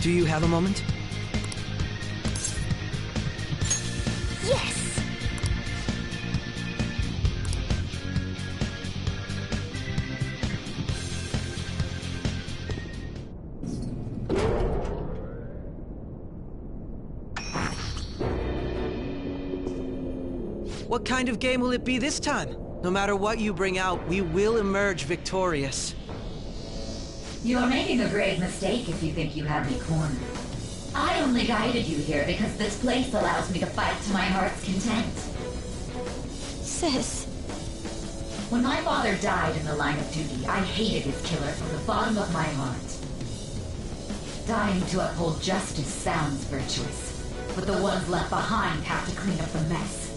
Do you have a moment? Yes! What kind of game will it be this time? No matter what you bring out, we will emerge victorious. You're making a grave mistake if you think you have me cornered. I only guided you here because this place allows me to fight to my heart's content. Sis... When my father died in the line of duty, I hated his killer from the bottom of my heart. Dying to uphold justice sounds virtuous, but the ones left behind have to clean up the mess.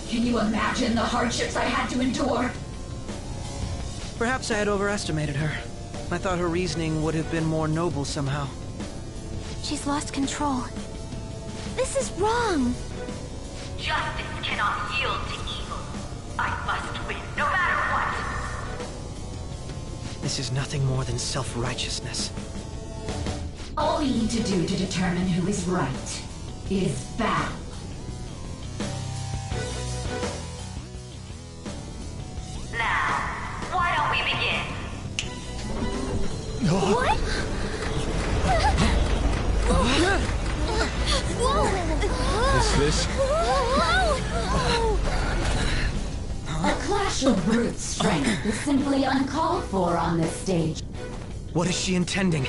Can you imagine the hardships I had to endure? Perhaps I had overestimated her. I thought her reasoning would have been more noble somehow. She's lost control. This is wrong! Justice cannot yield to evil. I must win, no matter what! This is nothing more than self-righteousness. All we need to do to determine who is right is battle. Now, why don't we begin? What? This? A clash of brute strength is simply uncalled for on this stage. What is she intending?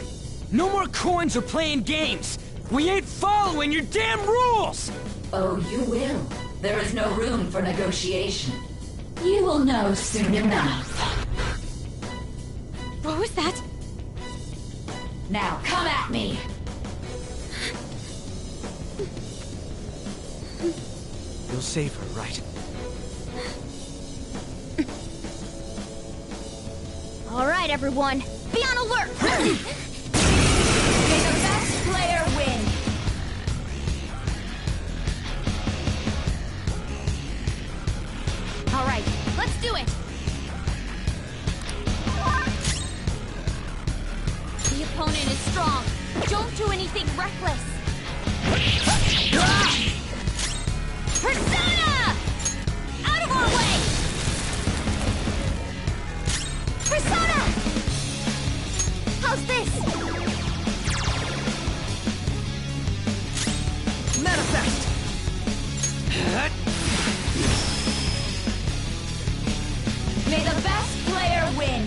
No more coins or playing games! We ain't following your damn rules! Oh, you will. There is no room for negotiation. You will know soon enough. What was that? Now come at me! You'll save her, right? All right, everyone. Be on alert! May the best player win! All right, let's do it! The opponent is strong. Don't do anything reckless. Persona! Out of our way! Persona! How's this? Manifest! May the best player win!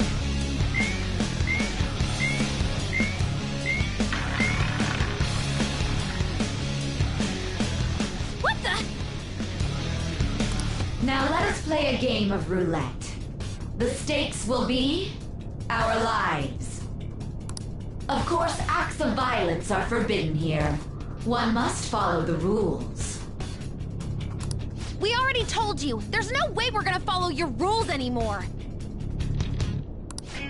What the? Now let us play a game of roulette. The stakes will be our lives. Of course, acts of violence are forbidden here. One must follow the rules. We already told you. There's no way we're gonna follow your rules anymore.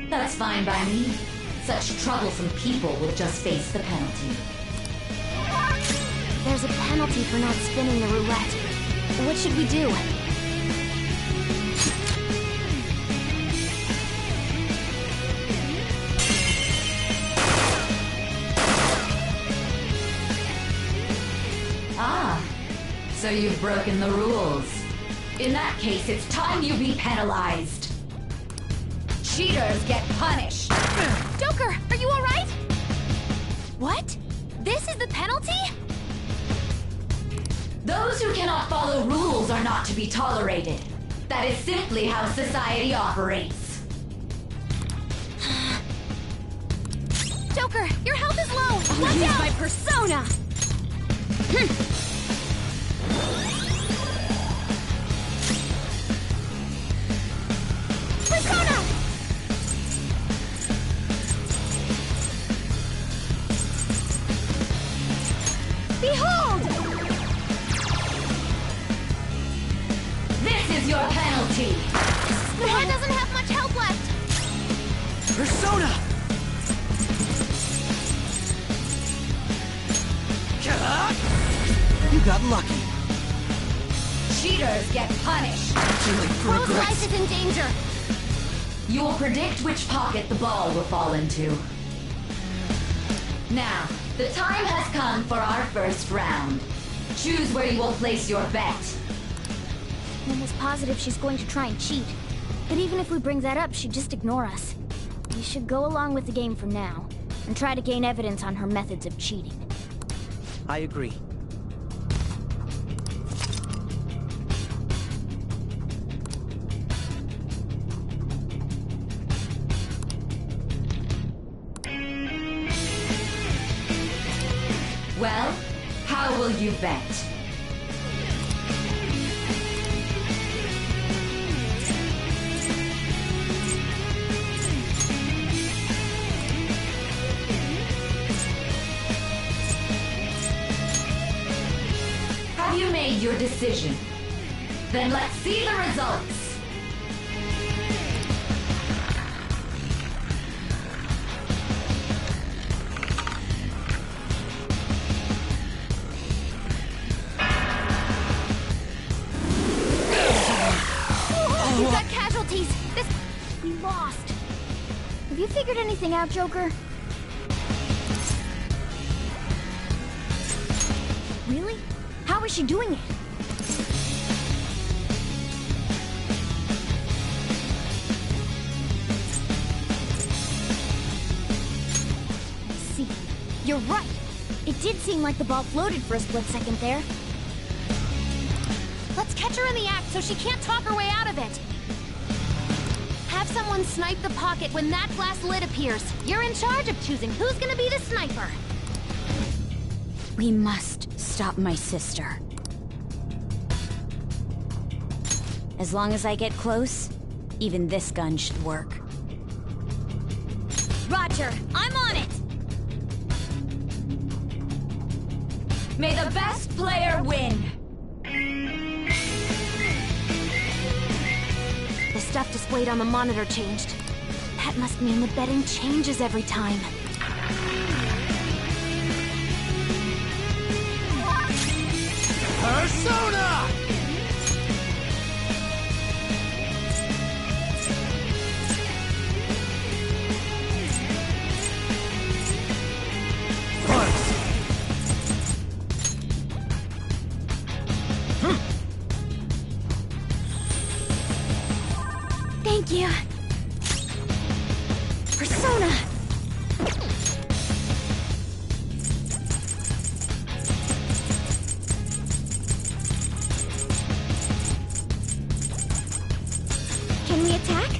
That's fine by me. Such troublesome people will just face the penalty. There's a penalty for not spinning the roulette. What should we do? Ah, so you've broken the rules. In that case, it's time you be penalized. Cheaters get punished. Joker, are you alright? What? This is the penalty? Those who cannot follow rules are not to be tolerated. That is simply how society operates. Joker, your health is low! Watch out! My persona! Persona! Behold! This is your penalty. The head doesn't have much health left! Persona! You got lucky. Cheaters get punished. Crow's life is in danger! You will predict which pocket the ball will fall into. Now, the time has come for our first round. Choose where you will place your bet. I'm almost positive she's going to try and cheat. But even if we bring that up, she'd just ignore us. We should go along with the game for now, and try to gain evidence on her methods of cheating. I agree. Well, how will you bet? Have you made your decision? Then let's see the results. We've got casualties! We lost! Have you figured anything out, Joker? Really? How is she doing it? See, you're right! It did seem like the ball floated for a split second there. Let's catch her in the act so she can't talk her way out of it. Have someone snipe the pocket when that glass lid appears. You're in charge of choosing who's gonna be the sniper. We must stop my sister. As long as I get close, even this gun should work. Roger, I'm on it! May the best player win! The stuff displayed on the monitor changed. That must mean the betting changes every time. Persona! Thank you. Persona! Can we attack?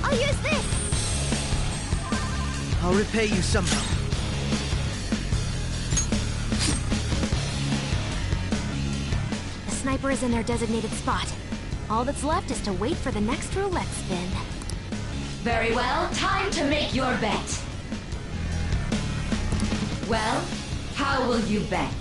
I'll use this! I'll repay you somehow. The sniper is in their designated spot. All that's left is to wait for the next roulette spin. Very well, time to make your bet. Well, how will you bet?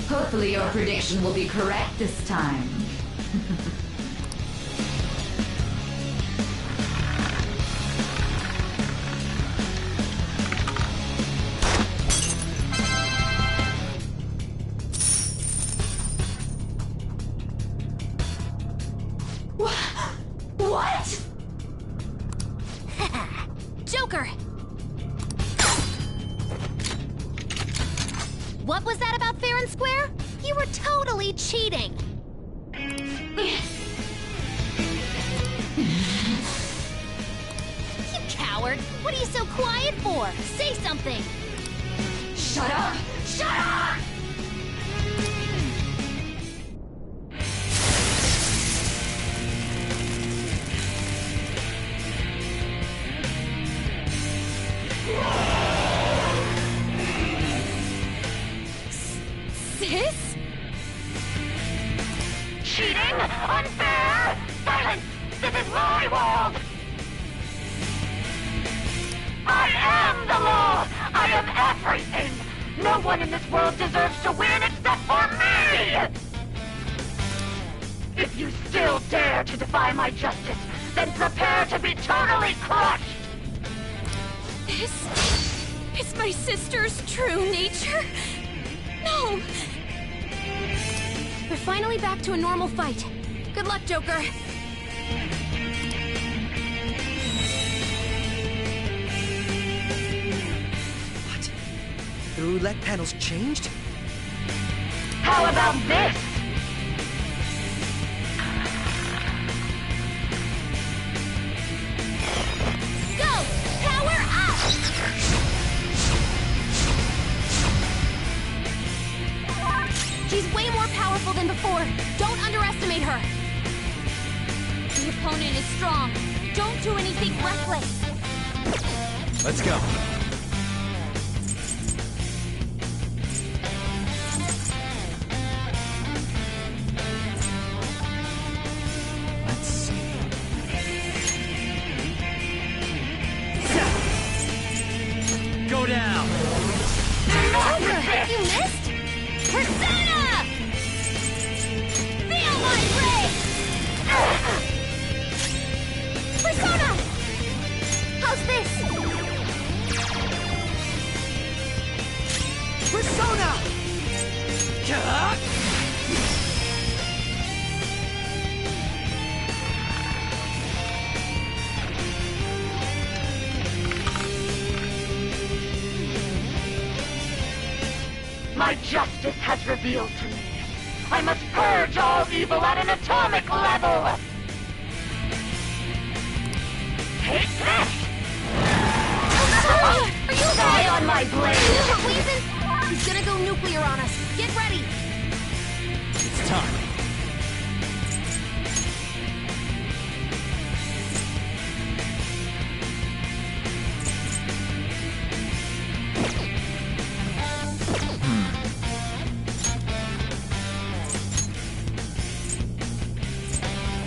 Hopefully your prediction will be correct this time. What? Joker! What was that about fair and square? You were totally cheating! You coward! What are you so quiet for? Say something! Shut up! Shut up! Sis? Cheating? Unfair? Silence! This is my world! I am the law! I am everything! No one in this world deserves to win except for me! If you still dare to defy my justice, then prepare to be totally crushed! This Is my sister's true nature? No! We're finally back to a normal fight. Good luck, Joker. What? The roulette panel's changed? How about this? Go! Power up! She's way more powerful than before. Don't underestimate her. The opponent is strong. Don't do anything reckless. Let's go. Let's see. Go down! Joker, you missed? Persona! Feel my rage! Persona! How's this? Persona! My justice has revealed to me. I must purge all evil at an atomic level. Take this! Are you okay? Die on my blade! We've He's gonna go nuclear on us. Get ready! It's time.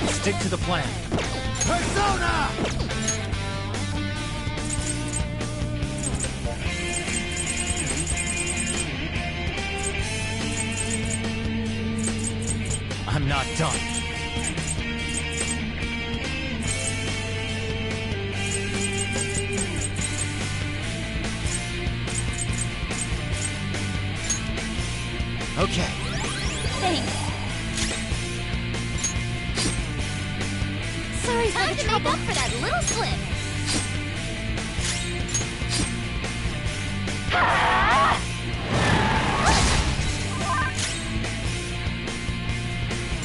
Stick to the plan. Persona! I'm not done. Okay. Thanks. Sorry for the trouble. Make up for that little slip.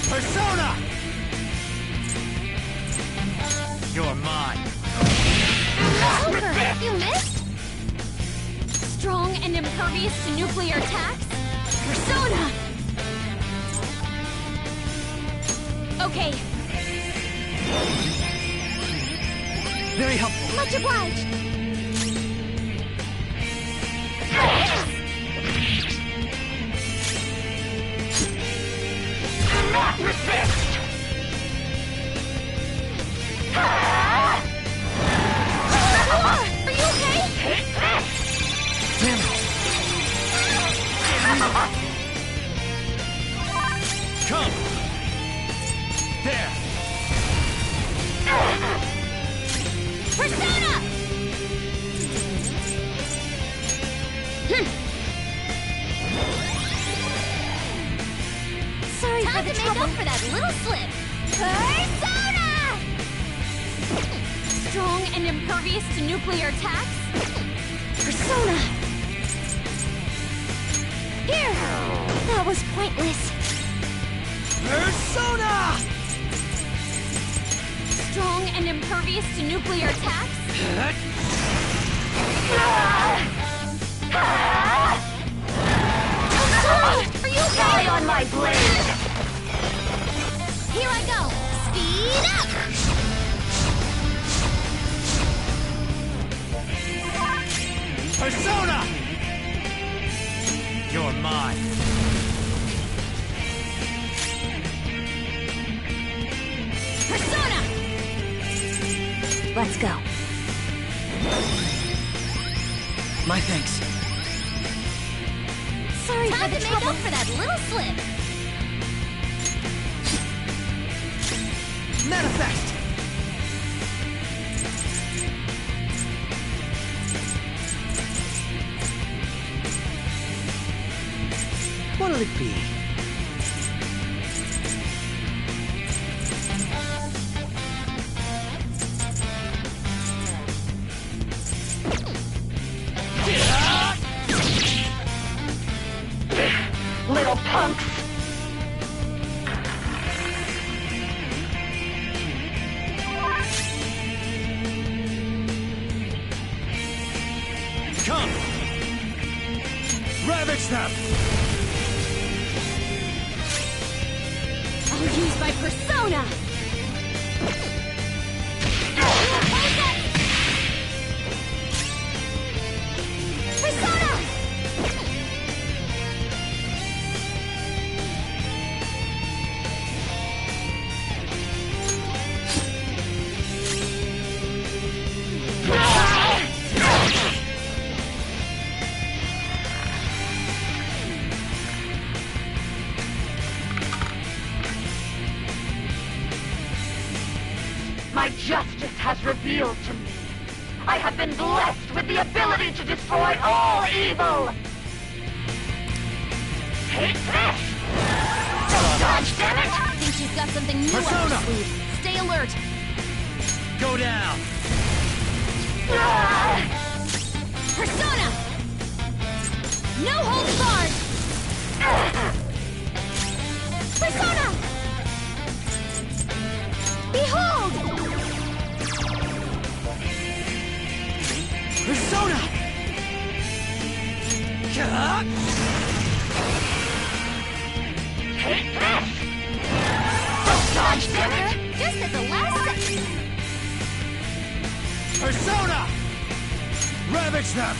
Persona! You're mine. Joker, you missed? Strong and impervious to nuclear attacks? Persona! Okay. Very helpful. Much obliged. Do not resist! Are you okay? Take this! Damn it. Come! There! Persona! Sorry for the trouble. Time to make up for that little slip. Persona! Strong and impervious to nuclear attacks? Persona! Here! That was pointless. Persona! Strong and impervious to nuclear attacks? Are you okay? Die on my blade! Here I go! Speed up! Persona! You're mine. Persona! Let's go. My thanks. Sorry for the trouble. Make up for that little slip. Manifest! them! I'll use my persona! Persona! My justice has revealed to me. I have been blessed with the ability to destroy all evil! Hate this! Don't dodge, damn it! Think she's got something new up Persona! her sleeve. Stay alert. Go down! Persona! No holds barred! Persona! Behold! Persona! Hate this! Don't dodge, damn it! Just at the last second. Persona! Ravage them!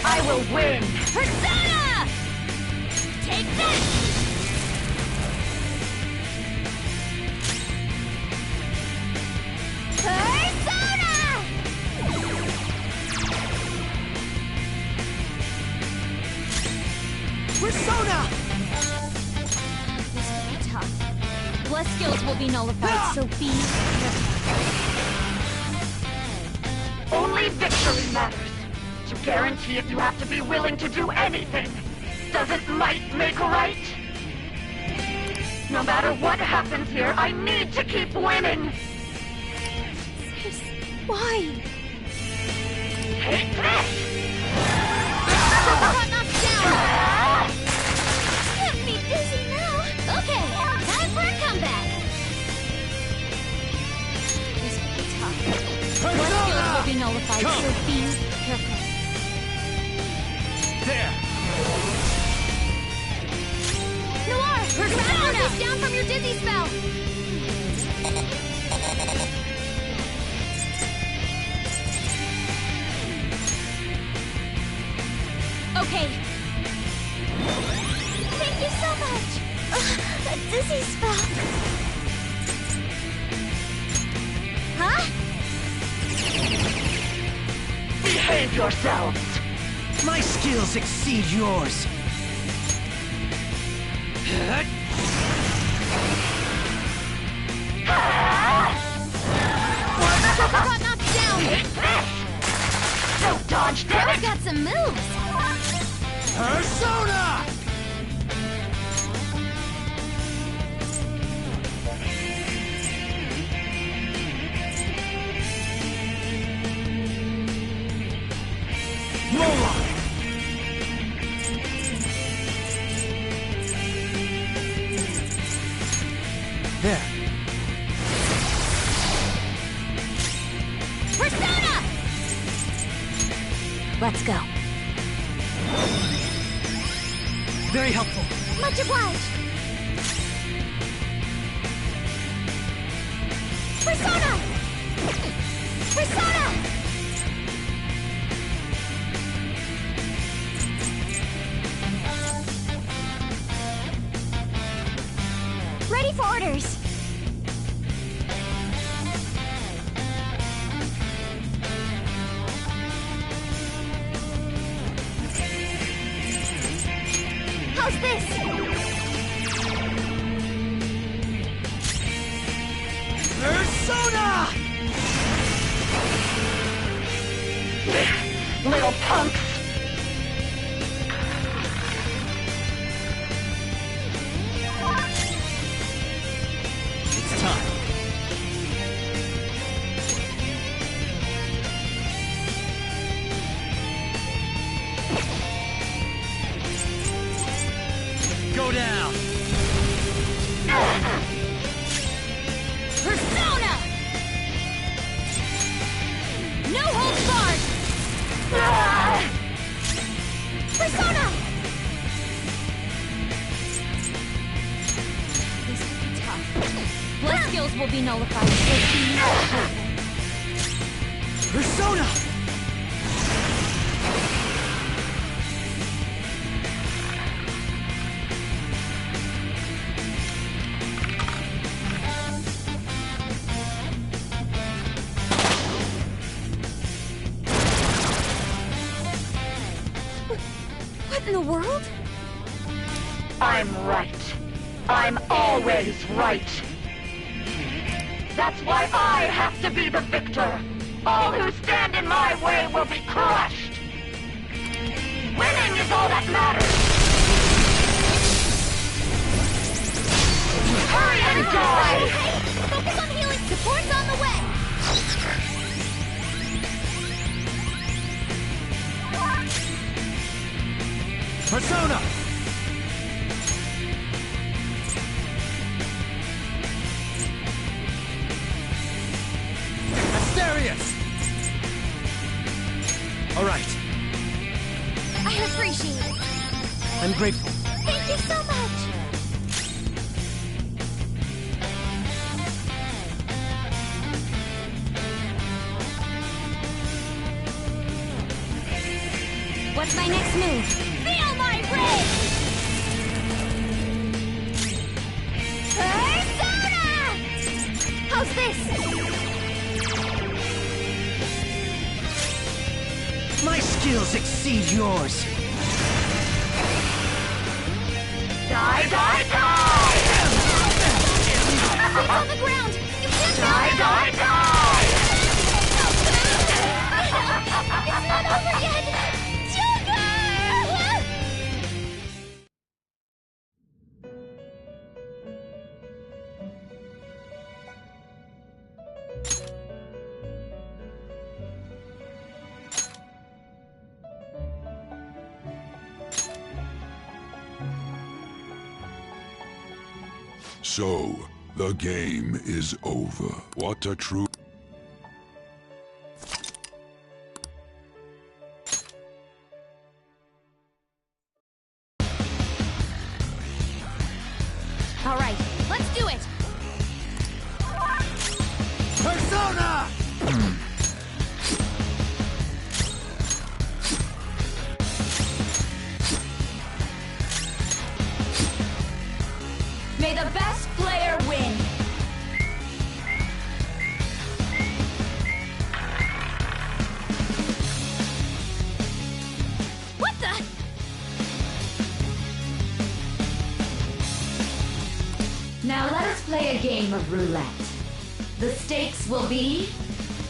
I will win! Persona! Take this! Persona! Persona! This could be tough. Bless skills will be nullified, so be careful. Only victory matters. To guarantee it, you have to be willing to do anything. Doesn't might make right? No matter what happens here, I need to keep winning! Why? Hate this! Got knocked down! Get me dizzy now! Okay, time for a comeback! This could be tough. Bless skills will be nullified, so be careful. There! Noir! Persona! Down from your dizzy spell! Okay. Thank you so much! A dizzy spell! Huh? Behave yourselves! My skills exceed yours. Got knocked down! Don't dodge, damn I've it! got some moves! Persona! Mola! There. Persona! Let's go. Very helpful. Much obliged. Persona! Persona! Ready for orders. How's this? Persona! Little punks! It's time. Go down! Persona! No holds barred! will be nullified. Persona! What in the world? I'm right. I'm always right. That's why I have to be the victor. All who stand in my way will be crushed. Winning is all that matters. Hurry and die! Focus on healing. Support's on the way. Persona! Asterius! All right. I appreciate it. I'm grateful. Thank you so much. What's my next move? Feel my rage! Persona! How's this? My skills exceed yours. Die, die, die! It's on the ground! You can't Die, die, die! It's not over yet! Joker! So, the game is over. What a true... All right, let's do it! Persona! May the best player win! What the? Now let us play a game of roulette. The stakes will be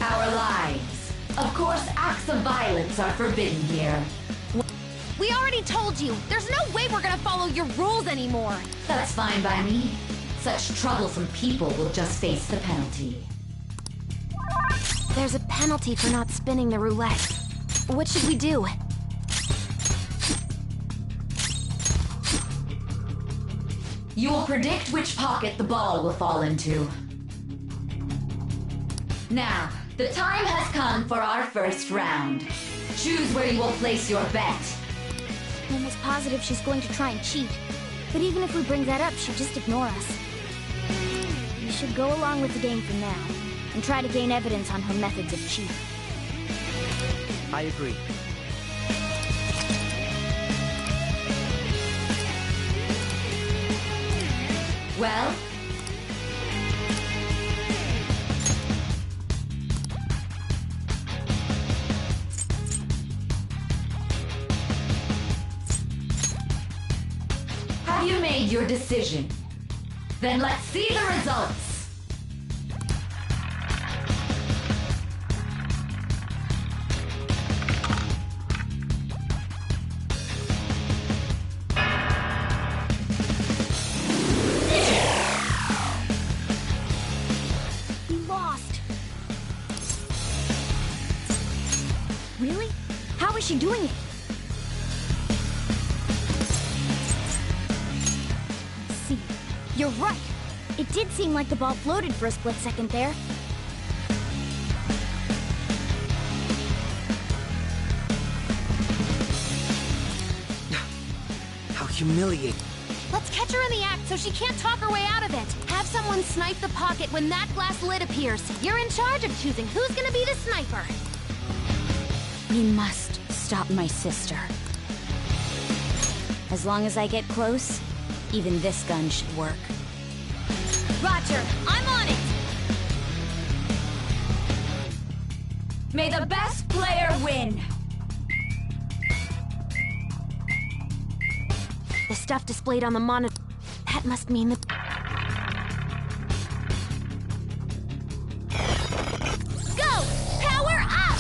our lives. Of course, acts of violence are forbidden here. We already told you, there's no way we're gonna follow your rules anymore. That's fine by me. Such troublesome people will just face the penalty. There's a penalty for not spinning the roulette. What should we do? You will predict which pocket the ball will fall into. Now, the time has come for our first round. Choose where you will place your bet. I'm almost positive she's going to try and cheat. But even if we bring that up, she'll just ignore us. We should go along with the game for now, and try to gain evidence on her methods of cheating. I agree. Well? Have you made your decision? Then let's see the results! We lost. Really? How is she doing it? See, you're right. It did seem like the ball floated for a split second there. How humiliating. Let's catch her in the act so she can't talk her way out of it. Have someone snipe the pocket when that glass lid appears. You're in charge of choosing who's gonna be the sniper. We must stop my sister. As long as I get close, even this gun should work. Roger, I'm on it! May the best player win! The stuff displayed on the monitor. That must mean that... Go! Power up!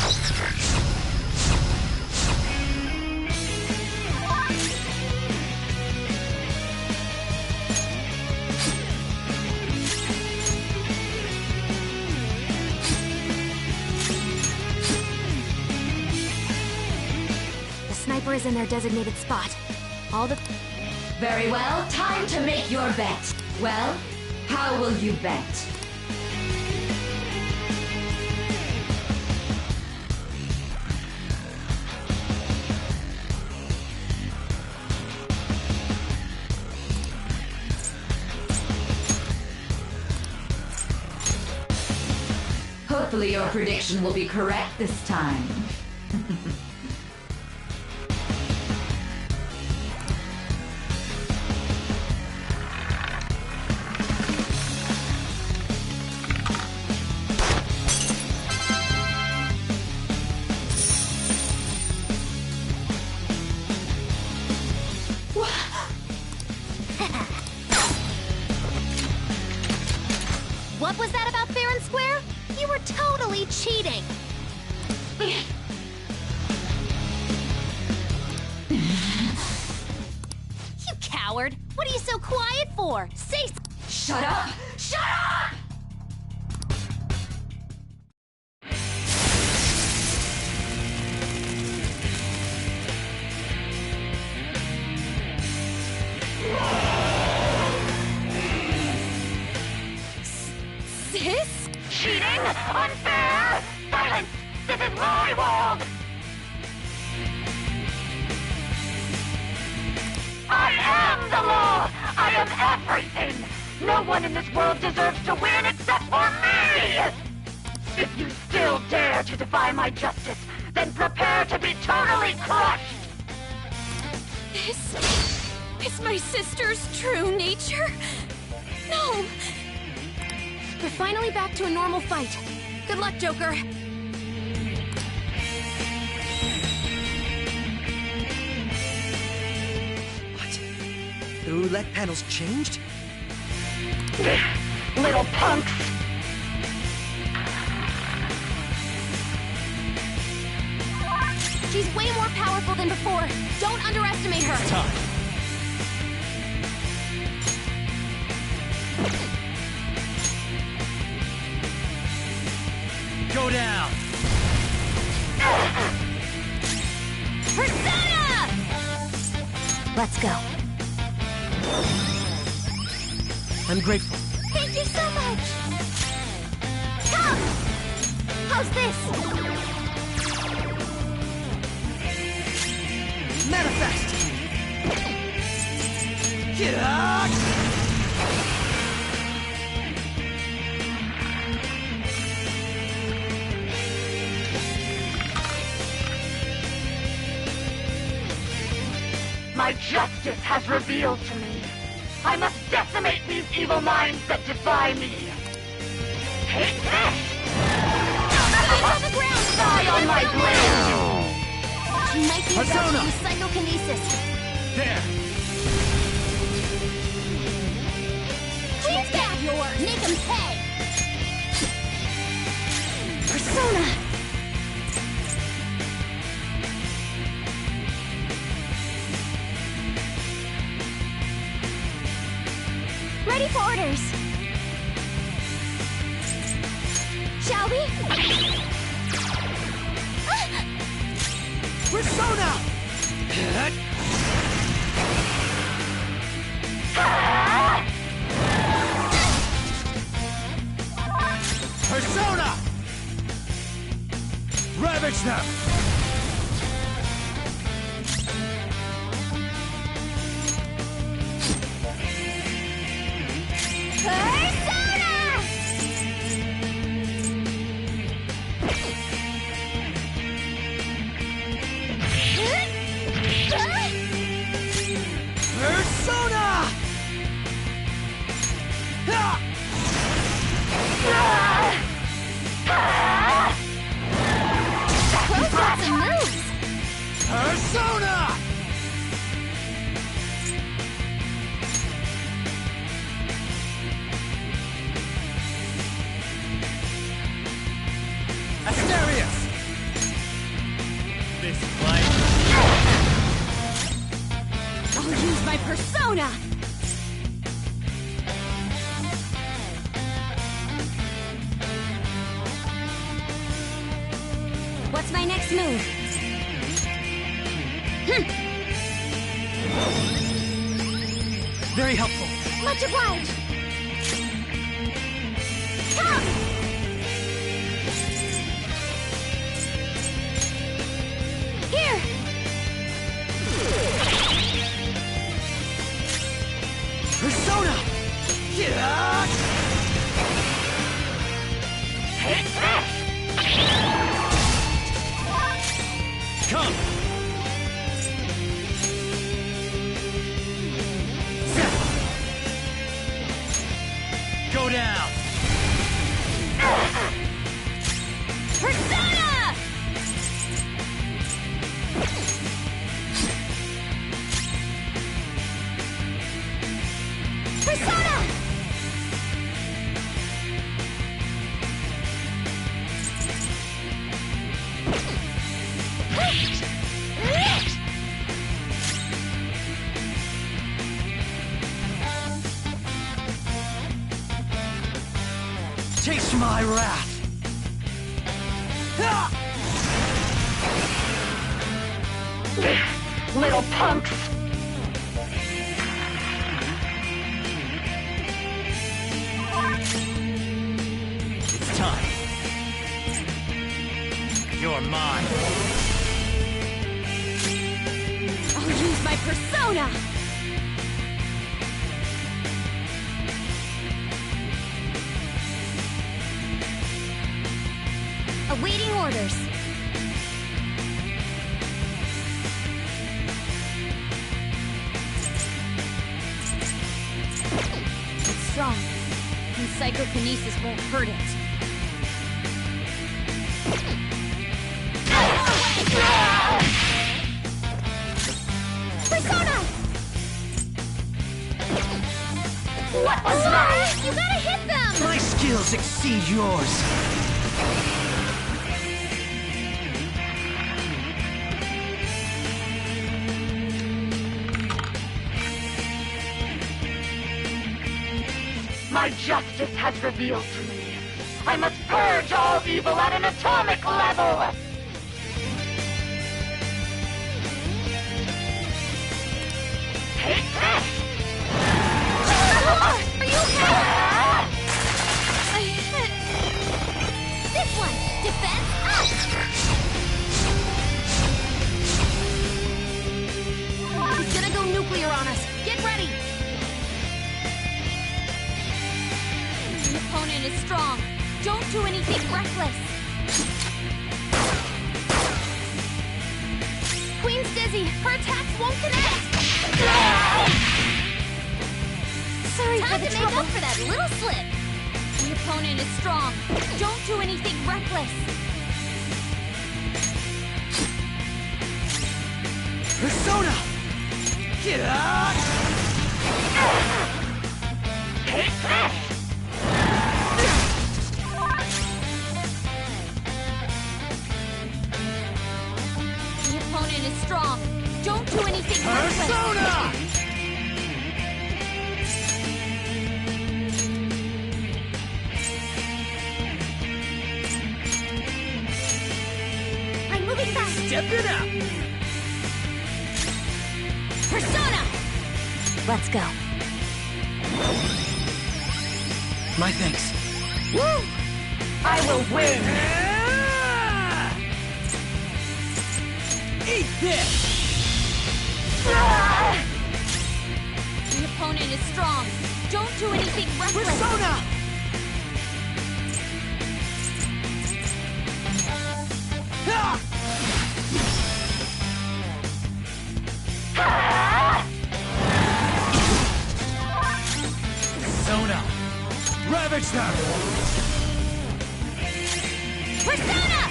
The sniper is in their designated spot. All the... Very well, time to make your bet. Well, how will you bet? Hopefully your prediction will be correct this time. What was that about fair and square? You were totally cheating! You coward! What are you so quiet for? Say Shut up! Shut up! Sis? Cheating? Unfair? Silence! This is my world! I am the law! I am everything! No one in this world deserves to win except for me! If you still dare to defy my justice, then prepare to be totally crushed! This is my sister's true nature? No! We're finally back to a normal fight. Good luck, Joker. What? The roulette panel's changed? Little punks! She's way more powerful than before. Don't underestimate her. Time. Go down! Persona! Let's go. I'm grateful. Thank you so much! Come! How's this? Manifest! Get out! My justice has revealed to me. I must decimate these evil minds that defy me. Take this! On the ground! Die on my blade! She might be about Persona! to use psychokinesis. There! Take that! Make him pay! Persona! Ready for orders. Shall we? Persona! Persona! Ravage them! persona! What's my next move? Very helpful. Much obliged! Come! Here! Persona! Come! Go down! Persona! Persona! Taste my wrath! Little punks! It's time. You're mine. I'll use my persona! Awaiting orders. It's strong, and psychokinesis won't hurt it. Persona! What was that? You gotta hit them! My skills exceed yours. My justice has revealed to me. I must purge all evil at an atomic level! Take this! Are you okay? This one! Defense up! He's gonna go nuclear on us! Get ready! The opponent is strong. Don't do anything reckless. Queen's dizzy. Her attacks won't connect. Sorry for the trouble. Time to make up for that little slip. The opponent is strong. Don't do anything reckless. Persona! Get out! Take this! The opponent is strong. Don't do anything reckless. Persona! I'm moving back. Step it up! Persona! Let's go. My thanks. Woo! I will win! Eat this! The opponent is strong. Don't do anything reckless. Persona! Persona! Ravage them! Persona!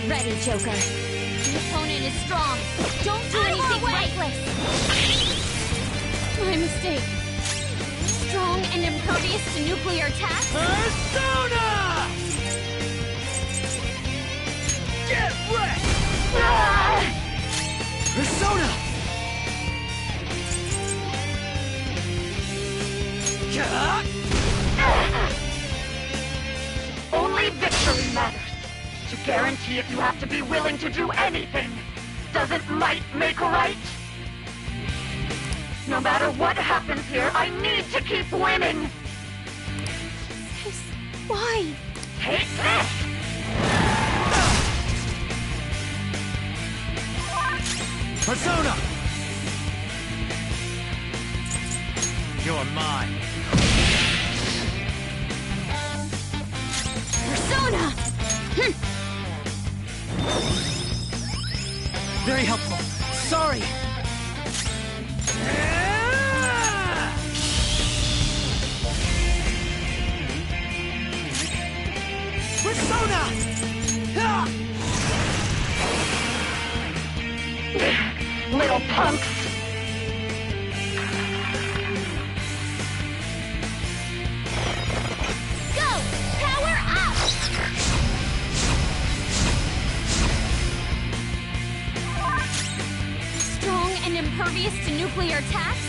Ready, Joker. The opponent is strong. Don't do anything reckless. My mistake. Strong and impervious to nuclear attacks. Persona! to guarantee if you have to be willing to do anything. Doesn't might make right? No matter what happens here, I need to keep winning! Sis, why? Take this! Persona! You're mine. Persona! Very helpful. Sorry. Persona! Little punks! Go! Power up! Strong and impervious to nuclear attacks?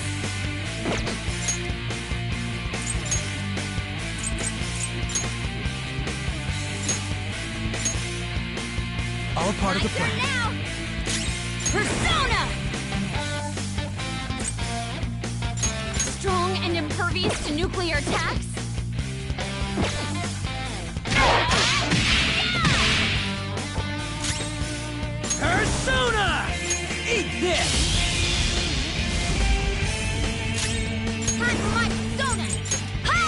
All a part of the My turn plan. now! Persona! Strong and impervious to nuclear attacks? Persona! Eat this! Time for my persona! Ha!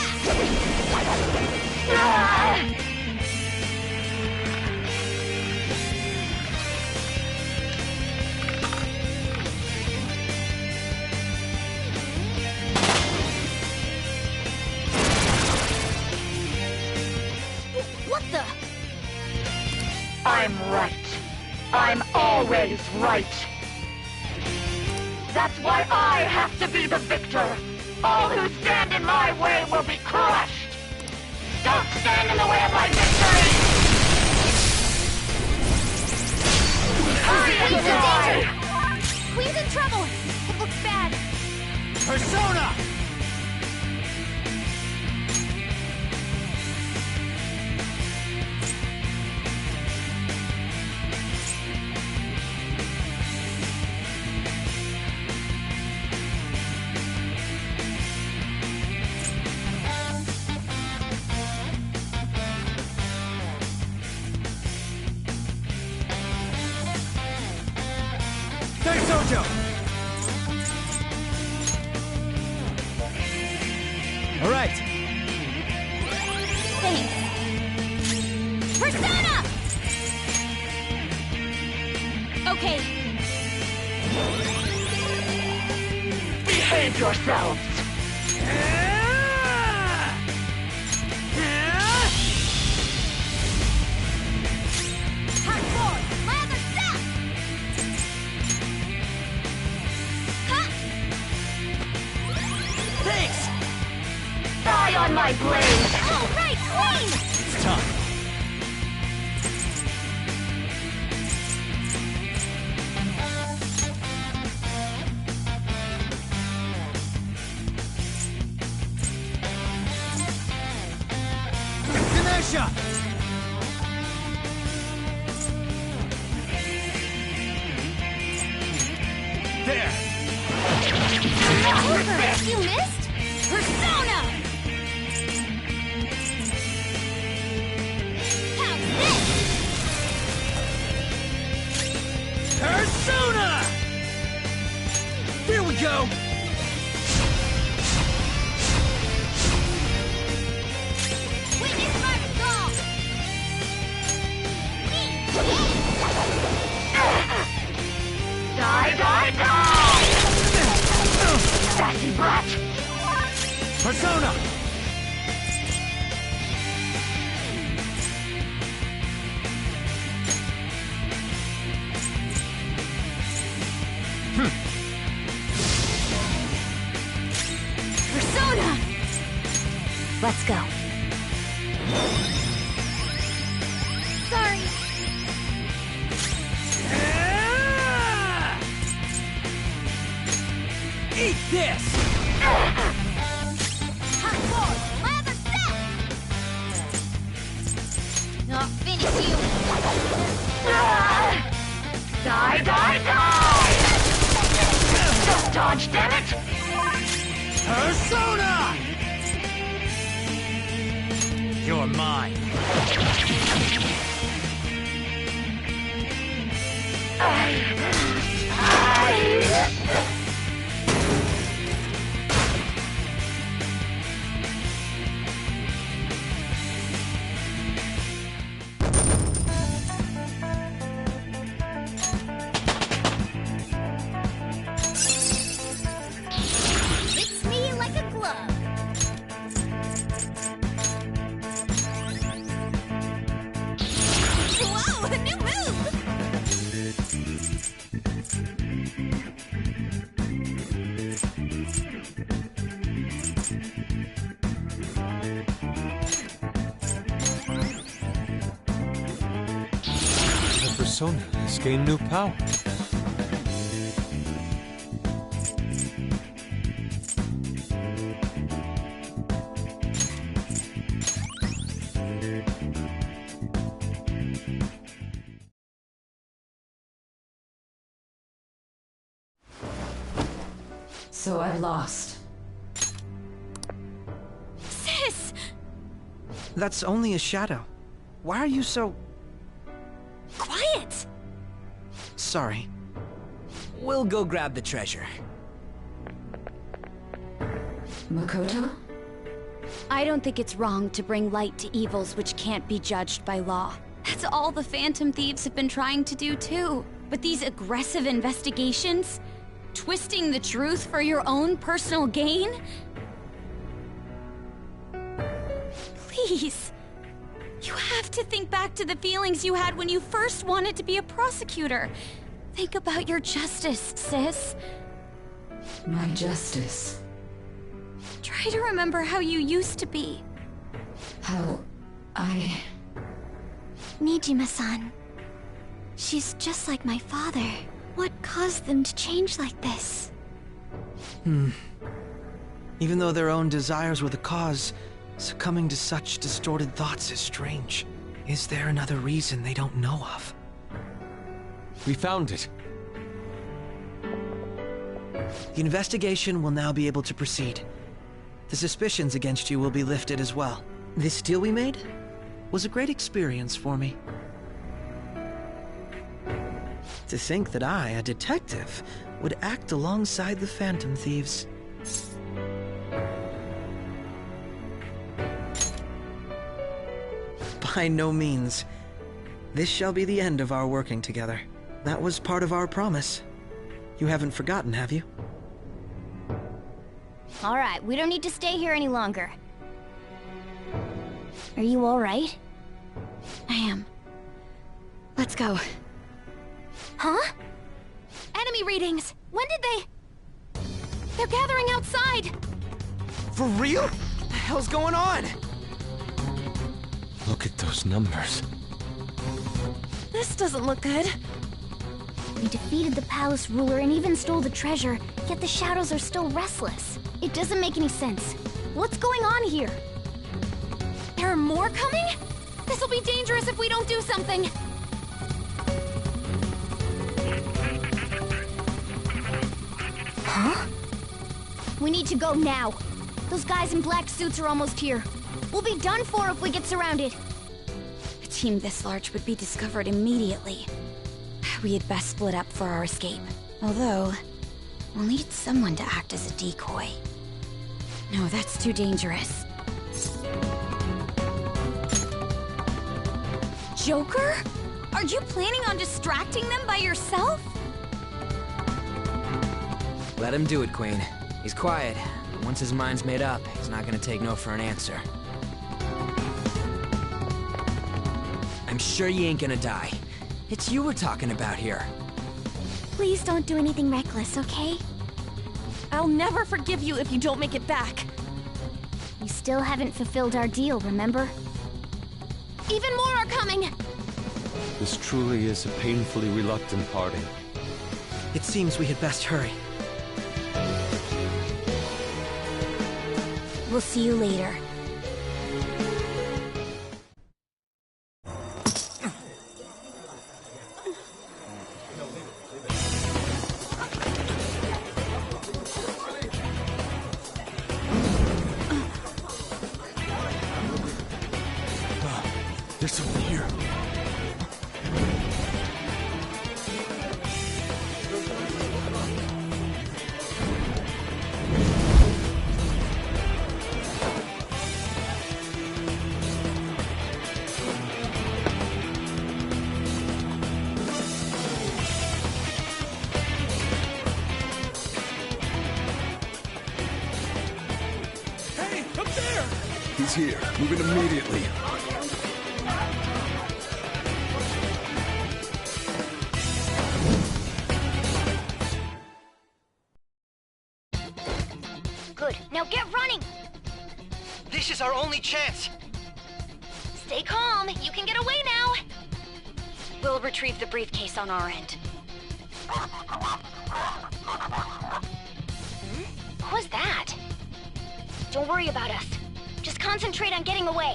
What the? I'm right. I'm always right. That's why I have to be the victor. All who stand in my way will be crushed. Don't stand in the way of my victory! Hurry and die! Queen's in trouble! It looks bad. Persona! Stay Sojo! All right. Thanks. Persona! Okay. Behave yourselves! Hardcore! My other step! Ha! Thanks! Die on my blade! All right, Queen! It's time. Ganesha! There! Over! You missed? Persona! How's this? Persona! Here we go! Witness my resolve! Die, die, die! Sassy brat! Persona! Persona! Let's go. Sorry. Eat this! Hardcore! My other step! I'll finish you! Die, die, die! Don't dodge, damn it! Persona! You're mine. Fits me like a glove. Whoa, a new move! The persona has gained new power. So I've lost. Sis! That's only a shadow. Why are you so... Quiet! sorry? We'll go grab the treasure. Makoto? I don't think it's wrong to bring light to evils which can't be judged by law. That's all the Phantom Thieves have been trying to do too. But these aggressive investigations? Twisting the truth for your own personal gain? Please. You have to think back to the feelings you had when you first wanted to be a prosecutor. Think about your justice, sis. My justice. Try to remember how you used to be. How I... Niijima-san. She's just like my father. What caused them to change like this? Even though their own desires were the cause, succumbing to such distorted thoughts is strange. Is there another reason they don't know of? We found it. The investigation will now be able to proceed. The suspicions against you will be lifted as well. This deal we made was a great experience for me. To think that I, a detective, would act alongside the Phantom Thieves. By no means. This shall be the end of our working together. That was part of our promise. You haven't forgotten, have you? All right, we don't need to stay here any longer. Are you all right? I am. Let's go. Huh? Enemy readings! When did they... They're gathering outside! For real? What the hell's going on? Look at those numbers. This doesn't look good. We defeated the palace ruler and even stole the treasure, yet the shadows are still restless. It doesn't make any sense. What's going on here? There are more coming? This'll be dangerous if we don't do something. Huh? We need to go now. Those guys in black suits are almost here. We'll be done for if we get surrounded. A team this large would be discovered immediately. We had best split up for our escape. Although, we'll need someone to act as a decoy. No, that's too dangerous. Joker? Are you planning on distracting them by yourself? Let him do it, Queen. He's quiet, but once his mind's made up, he's not gonna take no for an answer. I'm sure you ain't gonna die. It's you we're talking about here. Please don't do anything reckless, okay? I'll never forgive you if you don't make it back. We still haven't fulfilled our deal, remember? Even more are coming! This truly is a painfully reluctant parting. It seems we had best hurry. We'll see you later. He's here. Moving immediately. Good. Now get running! This is our only chance! Stay calm. You can get away now. We'll retrieve the briefcase on our end. What was that? Don't worry about us. Just concentrate on getting away.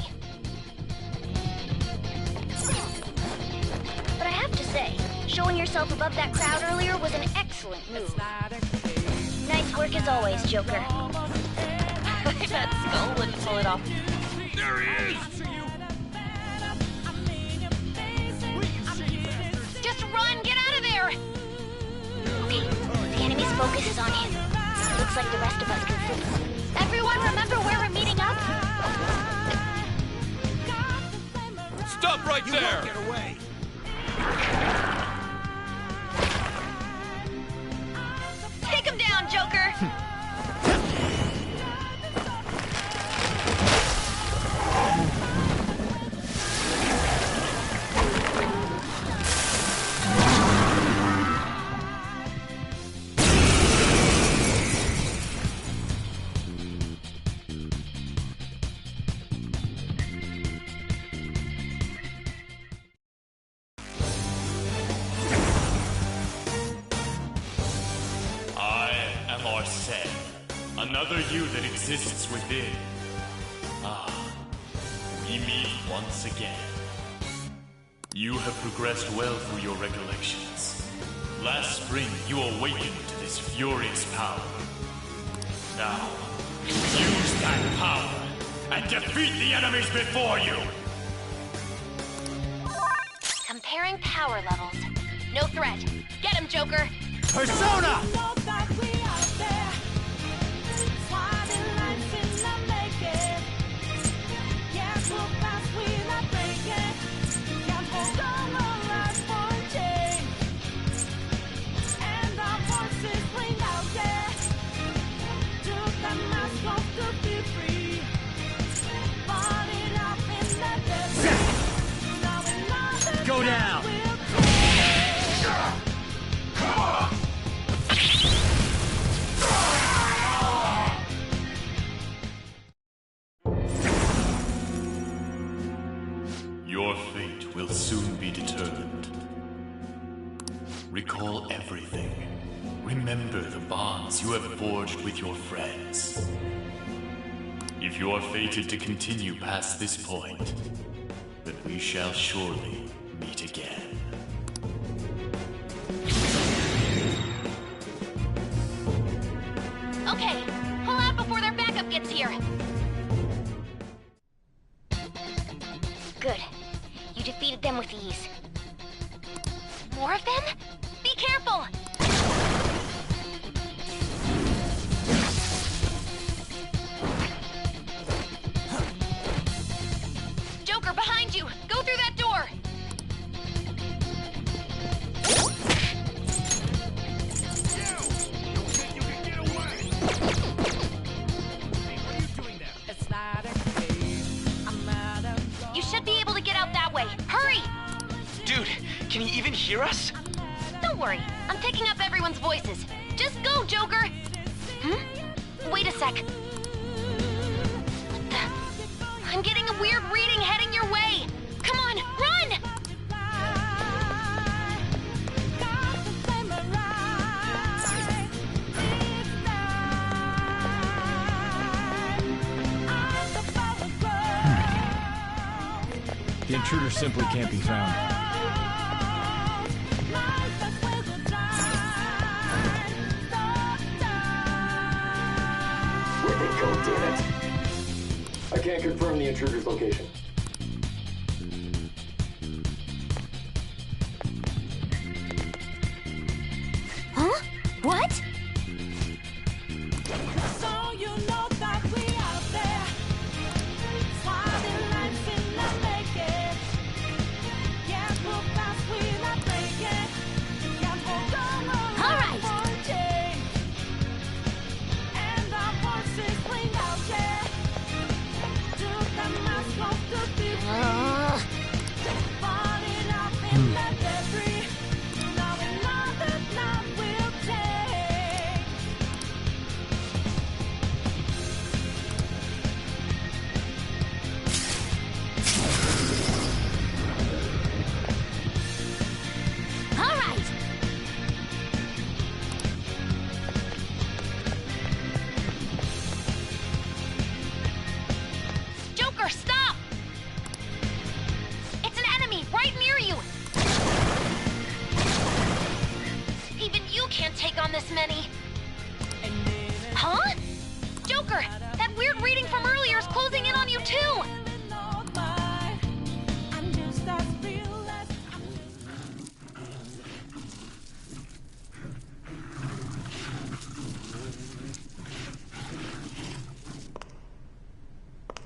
But I have to say, showing yourself above that crowd earlier was an excellent move. Nice work as always, Joker. I bet Skull wouldn't pull it off. There he is! Just run! Get out of there! Okay, the enemy's focus is on him. Looks like the rest of us can slip. Everyone remember where we're meeting up? Stop right there! Get away! Take him down, Joker! Another you that exists within. Ah, we meet once again. You have progressed well through your recollections. Last spring, you awakened to this furious power. Now, use that power and defeat the enemies before you! Comparing power levels. No threat. Get him, Joker! Persona! Go down! Your fate will soon be determined. Recall everything. Remember the bonds you have forged with your friends. If you are fated to continue past this point, then we shall surely meet again. Okay, pull out before their backup gets here. Good. You defeated them with ease. More of them? Be careful! Joker, behind you! Go through that door! You should be able to get out that way. Hurry! Dude, can he even hear us? Don't worry. I'm picking up everyone's voices. Just go, Joker! Wait a sec. What the? I'm getting a weird reading heading your way. Come on, run! The intruder simply can't be found. Where'd they go, damn it? I can't confirm the intruder's location. Huh? What?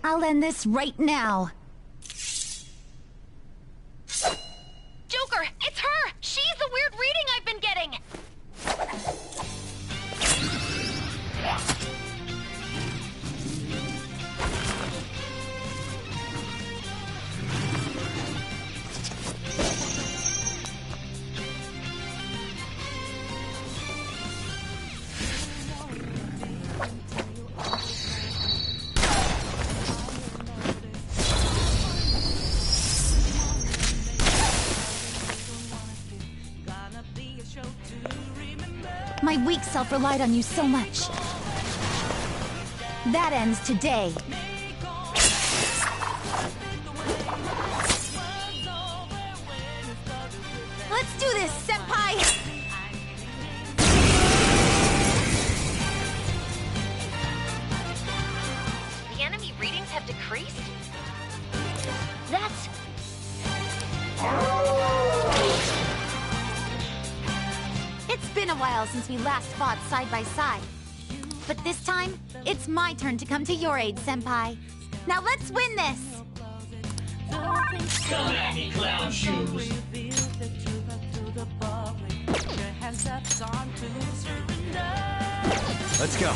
I'll end this right now. Joker, it's her! She's the weird reading I've been getting! My weak self relied on you so much. That ends today. Let's do this, Senpai! The enemy readings have decreased? That's... It's been a while since we last fought side by side. But this time, it's my turn to come to your aid, Senpai. Now let's win this! Come at me, clown shoes! Let's go.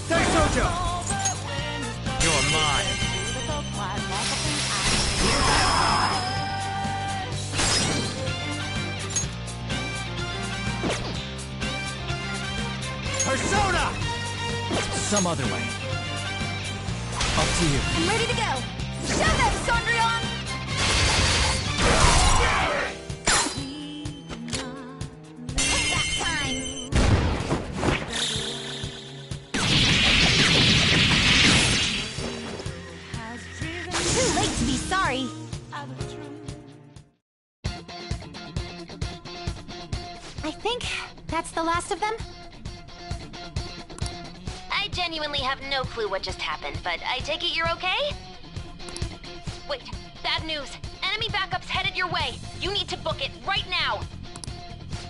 Thanks, Sojo! You're mine. Persona! Some other way. Up to you. I'm ready to go! Show them, Sondrion! Payback time! Too late to be sorry. I think that's the last of them. I genuinely have no clue what just happened, but I take it you're okay? Wait, bad news. Enemy backup's headed your way. You need to book it right now.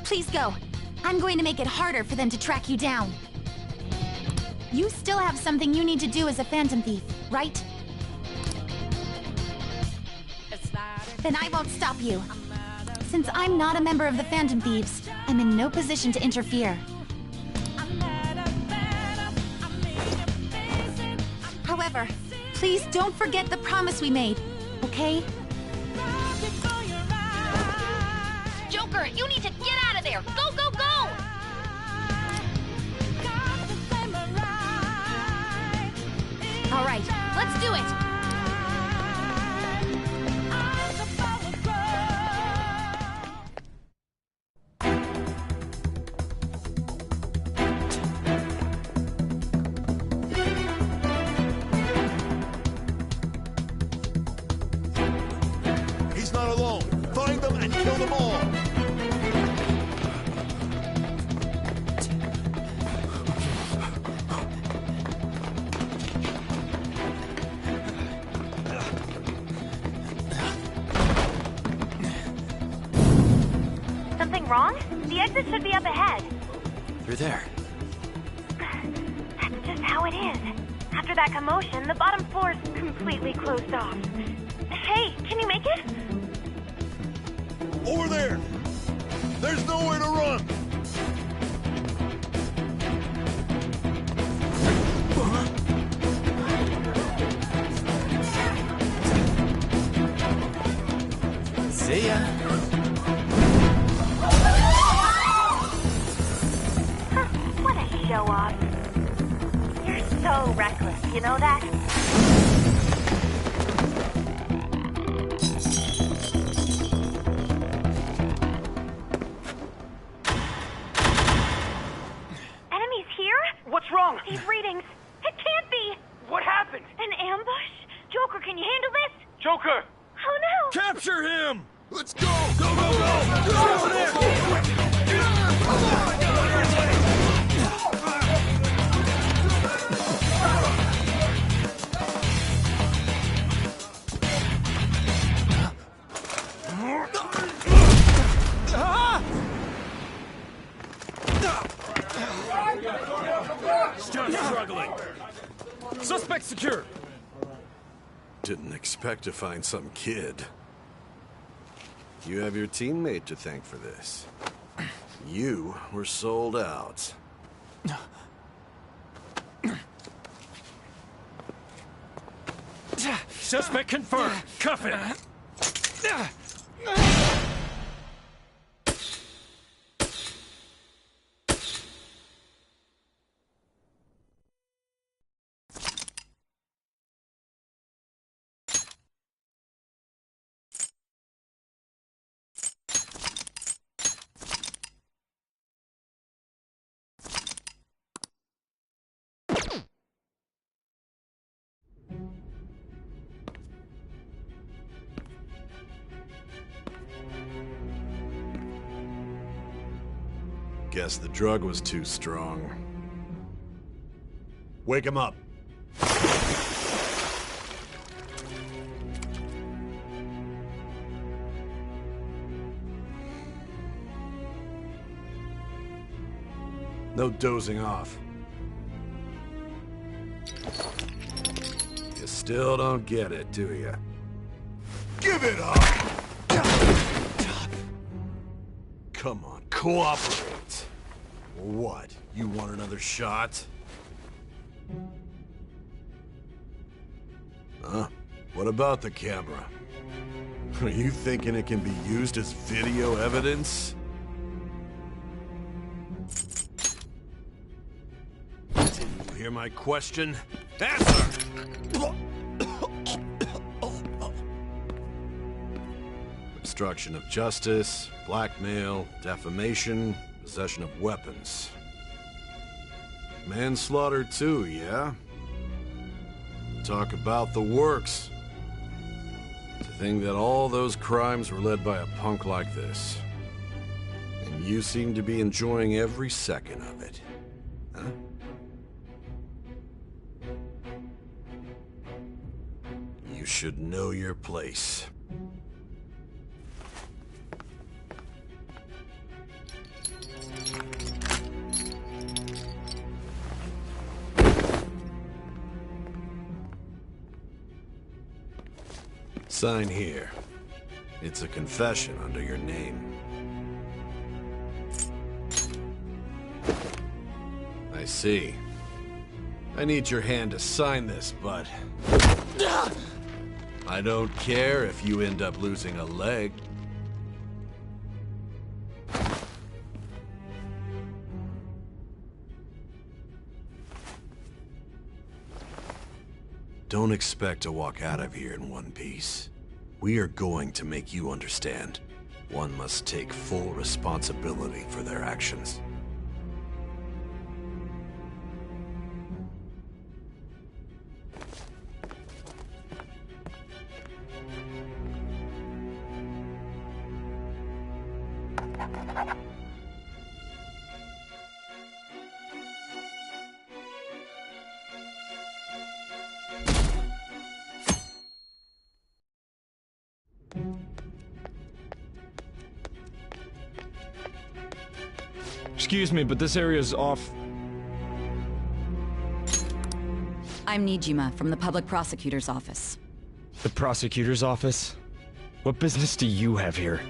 Please go. I'm going to make it harder for them to track you down. You still have something you need to do as a Phantom Thief, right? Then I won't stop you. Since I'm not a member of the Phantom Thieves, I'm in no position to interfere. However, please don't forget the promise we made, okay? Joker, you need to get out of there! Go, go, go! All right, let's do it! He's not alone. Find them and kill them all. Something wrong? The exit should be up ahead. You're there. That's just how it is. After that commotion, the bottom floor's completely closed off. Hey, can you make it? Over there. There's nowhere to run. What a show-off. You're so reckless, you know that? Enemies here? What's wrong? These readings. It can't be. What happened? An ambush? Joker, can you handle this? Joker! Oh no! Capture him! Let's go! Go, go, go! Get over there! Still struggling. Suspect secure. Didn't expect to find some kid. You have your teammate to thank for this. You were sold out. Suspect confirmed. Cuff it. Guess the drug was too strong. Wake him up. No dozing off. You still don't get it, do you? Give it up! Come on, cooperate. What? You want another shot? Huh? What about the camera? Are you thinking it can be used as video evidence? Didn't you hear my question? Answer! Obstruction of justice, blackmail, defamation, possession of weapons. Manslaughter too, yeah? Talk about the works. To think that all those crimes were led by a punk like this. And you seem to be enjoying every second of it. Huh? You should know your place. Sign here. It's a confession under your name. I see. I need your hand to sign this, but... I don't care if you end up losing a leg. Don't expect to walk out of here in one piece. We are going to make you understand. One must take full responsibility for their actions. Excuse me, but this area's off. I'm Niijima from the Public Prosecutor's Office. The prosecutor's office? What business do you have here?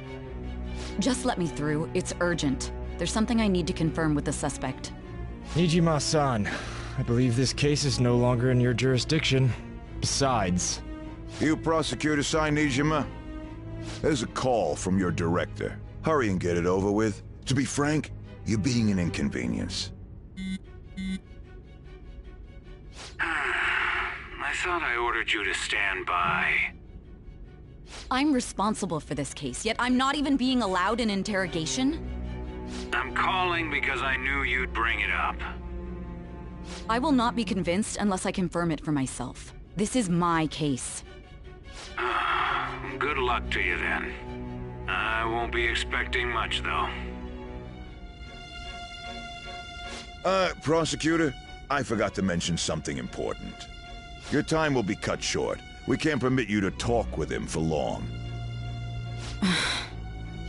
Just let me through. It's urgent. There's something I need to confirm with the suspect. Niijima-san, I believe this case is no longer in your jurisdiction. Besides... You prosecutor signed Niijima? There's a call from your director. Hurry and get it over with. To be frank, you're being an inconvenience. I thought I ordered you to stand by. I'm responsible for this case, yet I'm not even being allowed an interrogation? I'm calling because I knew you'd bring it up. I will not be convinced unless I confirm it for myself. This is my case. Good luck to you then. I won't be expecting much, though. Prosecutor, I forgot to mention something important. Your time will be cut short. We can't permit you to talk with him for long.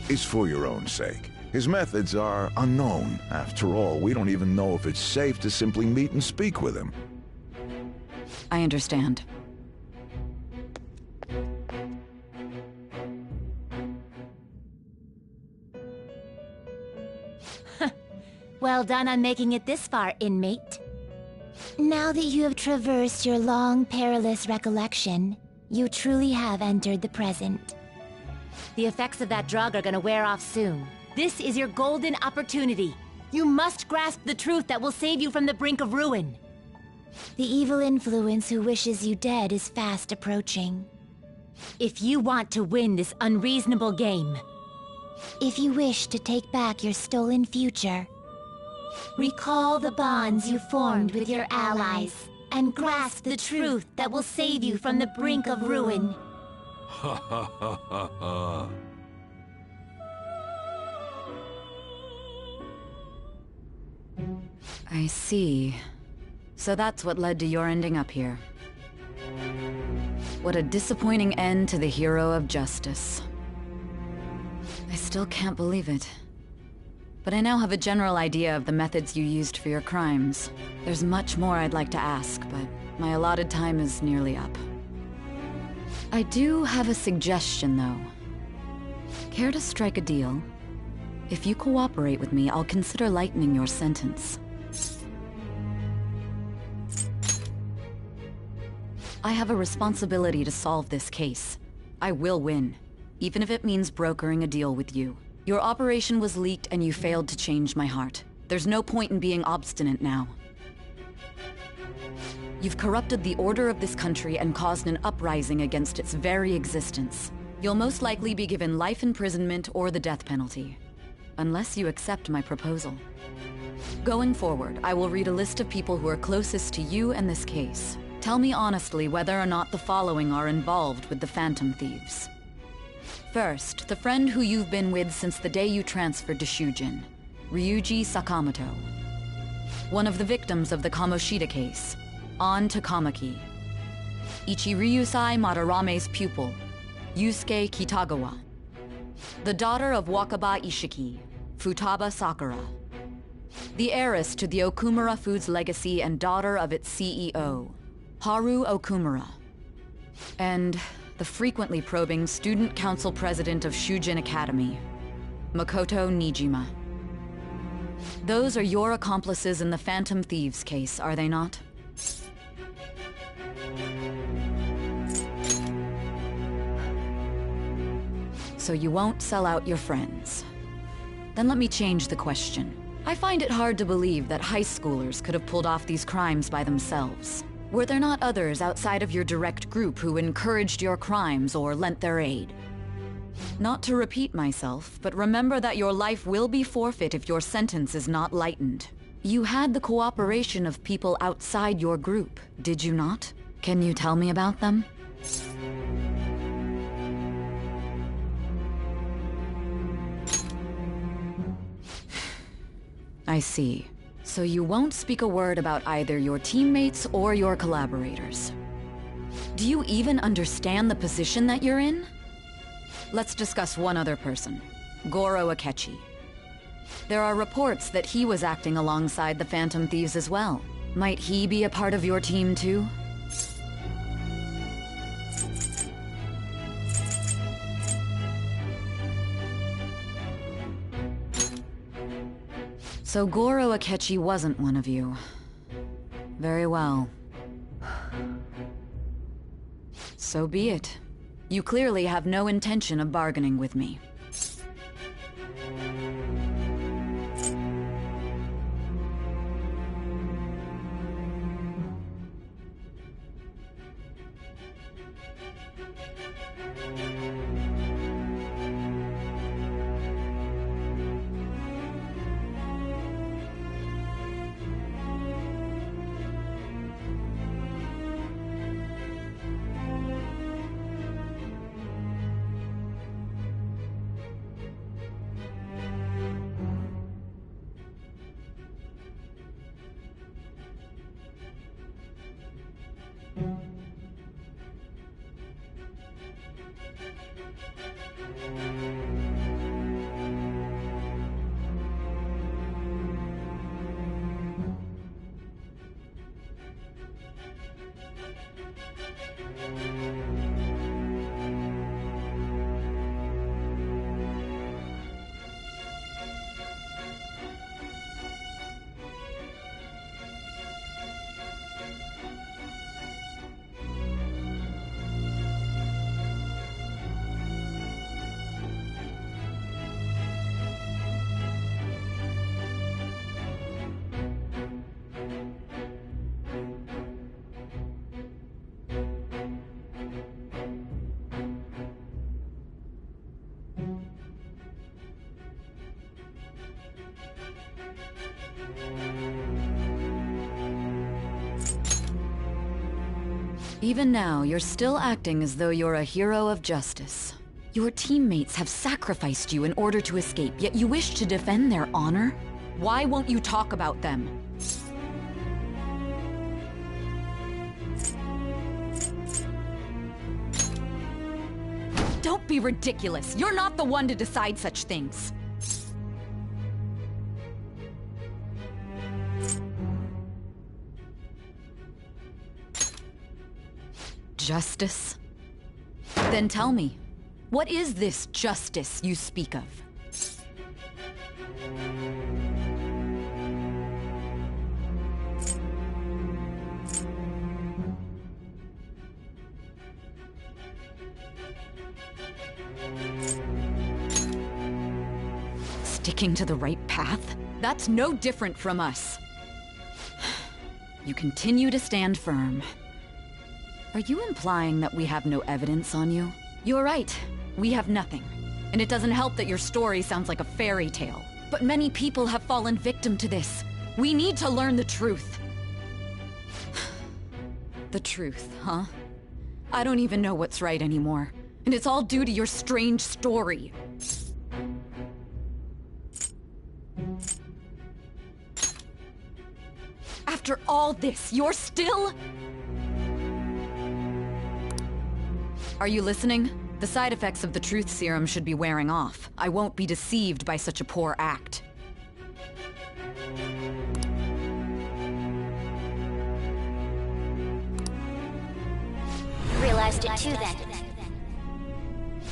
It's for your own sake. His methods are unknown. After all, we don't even know if it's safe to simply meet and speak with him. I understand. Well done on making it this far, inmate. Now that you have traversed your long, perilous recollection, you truly have entered the present. The effects of that drug are gonna wear off soon. This is your golden opportunity. You must grasp the truth that will save you from the brink of ruin. The evil influence who wishes you dead is fast approaching. If you want to win this unreasonable game, if you wish to take back your stolen future, recall the bonds you formed with your allies, and grasp the truth that will save you from the brink of ruin. Ha ha ha ha ha. I see. So that's what led to your ending up here. What a disappointing end to the hero of justice. I still can't believe it. But I now have a general idea of the methods you used for your crimes. There's much more I'd like to ask, but my allotted time is nearly up. I do have a suggestion, though. Care to strike a deal? If you cooperate with me, I'll consider lightening your sentence. I have a responsibility to solve this case. I will win, even if it means brokering a deal with you. Your operation was leaked and you failed to change my heart. There's no point in being obstinate now. You've corrupted the order of this country and caused an uprising against its very existence. You'll most likely be given life imprisonment or the death penalty, unless you accept my proposal. Going forward, I will read a list of people who are closest to you and this case. Tell me honestly whether or not the following are involved with the Phantom Thieves. First, the friend who you've been with since the day you transferred to Shujin, Ryuji Sakamoto. One of the victims of the Kamoshida case, An Takamaki. Ichiryusai Madarame's pupil, Yusuke Kitagawa. The daughter of Wakaba Ishiki, Futaba Sakura. The heiress to the Okumura Foods legacy and daughter of its CEO, Haru Okumura. And the frequently probing student council president of Shujin Academy, Makoto Niijima. Those are your accomplices in the Phantom Thieves case, are they not? So you won't sell out your friends. Then let me change the question. I find it hard to believe that high schoolers could have pulled off these crimes by themselves. Were there not others outside of your direct group who encouraged your crimes or lent their aid? Not to repeat myself, but remember that your life will be forfeit if your sentence is not lightened. You had the cooperation of people outside your group, did you not? Can you tell me about them? I see. So you won't speak a word about either your teammates or your collaborators. Do you even understand the position that you're in? Let's discuss one other person, Goro Akechi. There are reports that he was acting alongside the Phantom Thieves as well. Might he be a part of your team too? So Goro Akechi wasn't one of you. Very well. So be it. You clearly have no intention of bargaining with me. Even now, you're still acting as though you're a hero of justice. Your teammates have sacrificed you in order to escape, yet you wish to defend their honor? Why won't you talk about them? Don't be ridiculous. You're not the one to decide such things. Justice? Then tell me, what is this justice you speak of? Sticking to the right path? That's no different from us. You continue to stand firm. Are you implying that we have no evidence on you? You're right. We have nothing. And it doesn't help that your story sounds like a fairy tale. But many people have fallen victim to this. We need to learn the truth. The truth, huh? I don't even know what's right anymore. And it's all due to your strange story. After all this, you're still... Are you listening? The side effects of the truth serum should be wearing off. I won't be deceived by such a poor act. Realized it too then.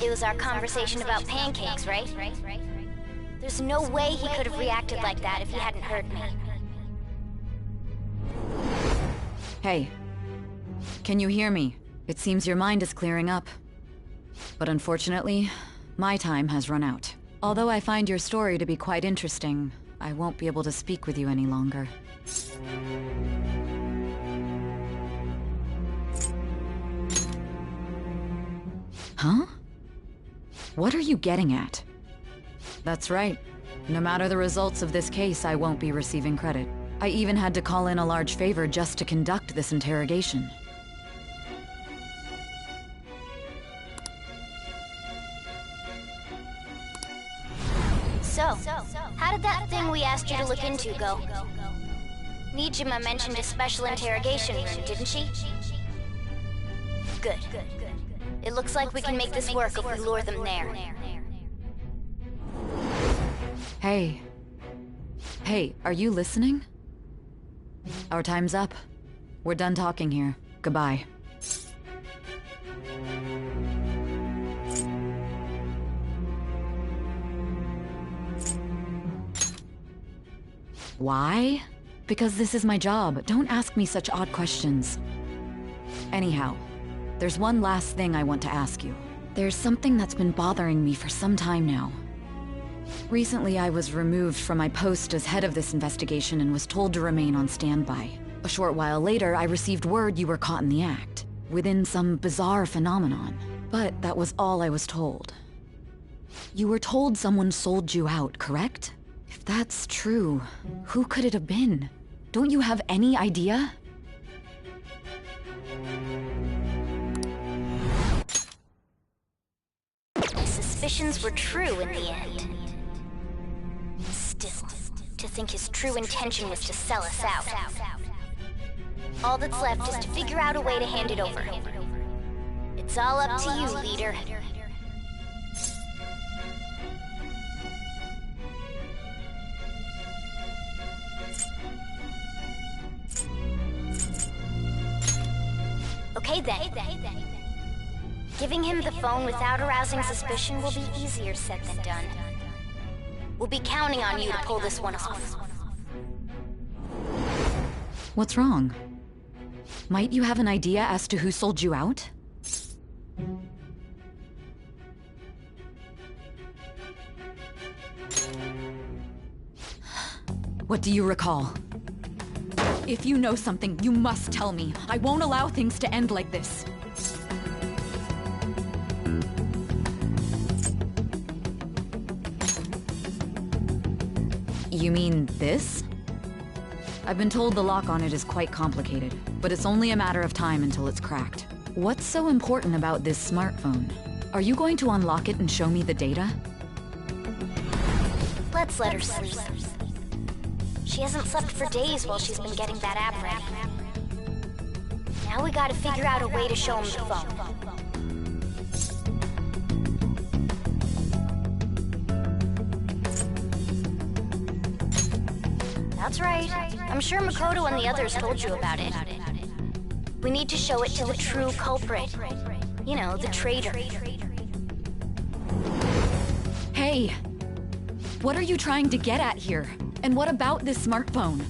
It was our conversation about pancakes, right? There's no way he could have reacted like that if he hadn't heard me. Hey. Can you hear me? It seems your mind is clearing up. But unfortunately, my time has run out. Although I find your story to be quite interesting, I won't be able to speak with you any longer. Huh? What are you getting at? That's right. No matter the results of this case, I won't be receiving credit. I even had to call in a large favor just to conduct this interrogation. So, how did that thing we asked you to look into go? Niijima mentioned a special interrogation room, didn't she? Good. It looks like we can make this work if we lure them there. Hey. Hey, are you listening? Our time's up. We're done talking here. Goodbye. Why? Because this is my job. Don't ask me such odd questions. Anyhow, there's one last thing I want to ask you. There's something that's been bothering me for some time now. Recently, I was removed from my post as head of this investigation and was told to remain on standby. A short while later, I received word you were caught in the act, within some bizarre phenomenon. But that was all I was told. You were told someone sold you out, correct? If that's true, who could it have been? Don't you have any idea? My suspicions were true in the end. Still, to think his true intention was to sell us out. All that's left is to figure out a way to hand it over. It's all up to you, leader. Okay then. Giving him the phone without arousing suspicion will be easier said than done. We'll be counting on you to pull this one off. What's wrong? Might you have an idea as to who sold you out? What do you recall? If you know something, you must tell me. I won't allow things to end like this. You mean this? I've been told the lock on it is quite complicated, but it's only a matter of time until it's cracked. What's so important about this smartphone? Are you going to unlock it and show me the data? Let's let her sleep. She hasn't slept for days while she's been getting that app ready. Now we gotta figure out a way to show him the phone. That's right. I'm sure Makoto and the others told you about it. We need to show it to the true culprit. You know, the traitor. Hey! What are you trying to get at here? And what about this smartphone?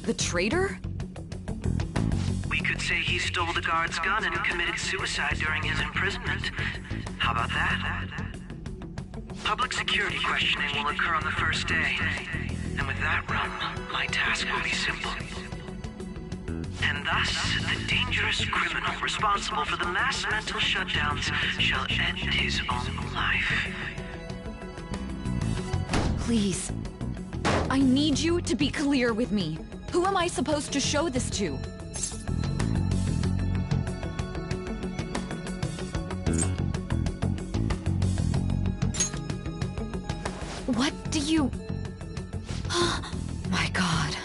The traitor? We could say he stole the guard's gun and committed suicide during his imprisonment. How about that? Public security questioning will occur on the first day. And with that run, my task will be simple. And thus, the dangerous criminal responsible for the mass mental shutdowns shall end his own life. Please. I need you to be clear with me. Who am I supposed to show this to? What do you... My God.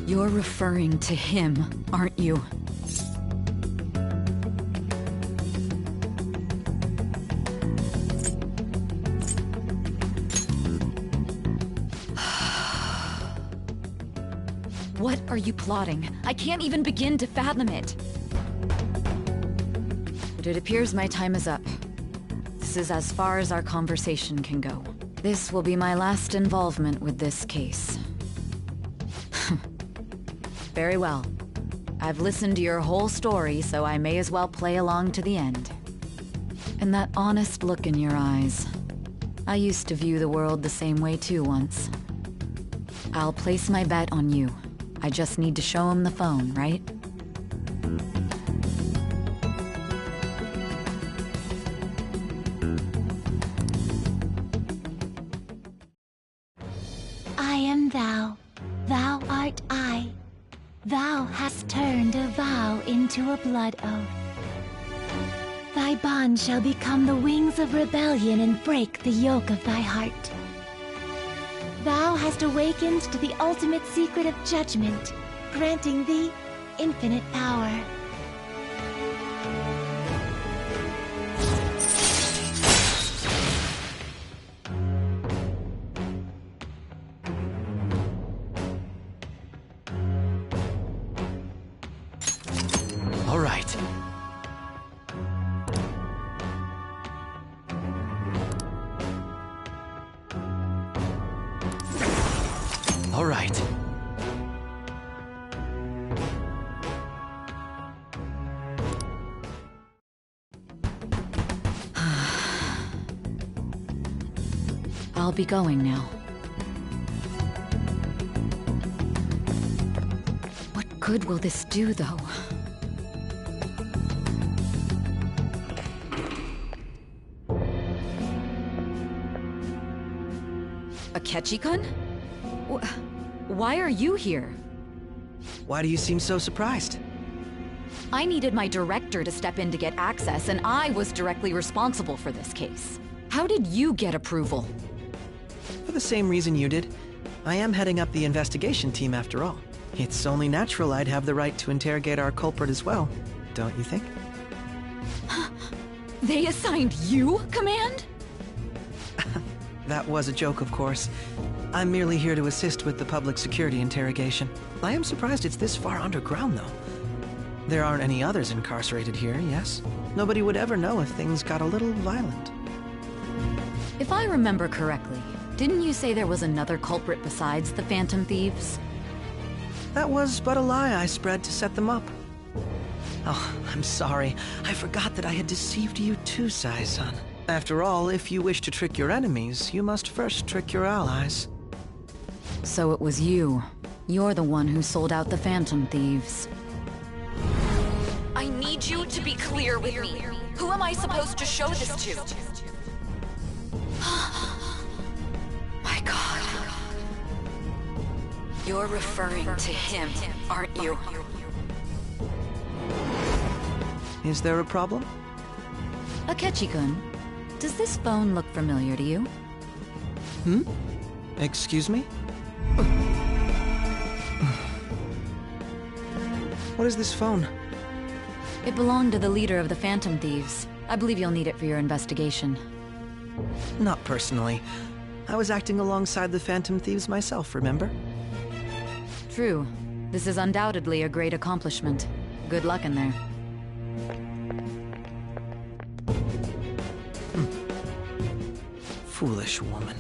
You're referring to him, aren't you? What are you plotting? I can't even begin to fathom it. But it appears my time is up. This is as far as our conversation can go. This will be my last involvement with this case. Very well. I've listened to your whole story, so I may as well play along to the end. And that honest look in your eyes. I used to view the world the same way too once. I'll place my bet on you. I just need to show him the phone, right? I am thou, thou art I. Thou hast turned a vow into a blood oath. Thy bond shall become the wings of rebellion and break the yoke of thy heart. Thou hast awakened to the ultimate secret of judgment, granting thee infinite power. All right. All right. I'll be going now. What good will this do, though? Akechi-kun? Why are you here? Why do you seem so surprised? I needed my director to step in to get access, and I was directly responsible for this case. How did you get approval? For the same reason you did. I am heading up the investigation team after all. It's only natural I'd have the right to interrogate our culprit as well, don't you think? They assigned you command? That was a joke, of course. I'm merely here to assist with the public security interrogation. I am surprised it's this far underground, though. There aren't any others incarcerated here, yes? Nobody would ever know if things got a little violent. If I remember correctly, didn't you say there was another culprit besides the Phantom Thieves? That was but a lie I spread to set them up. Oh, I'm sorry. I forgot that I had deceived you too, Sai-san. After all, if you wish to trick your enemies, you must first trick your allies. So it was you. You're the one who sold out the Phantom Thieves. I need you to be clear with me. Who am I supposed to show this to? My God. You're referring to him, aren't you? Is there a problem? Akechi-kun, does this phone look familiar to you? Hmm? Excuse me? What is this phone? It belonged to the leader of the Phantom Thieves. I believe you'll need it for your investigation. Not personally. I was acting alongside the Phantom Thieves myself, remember? True. This is undoubtedly a great accomplishment. Good luck in there. Foolish woman.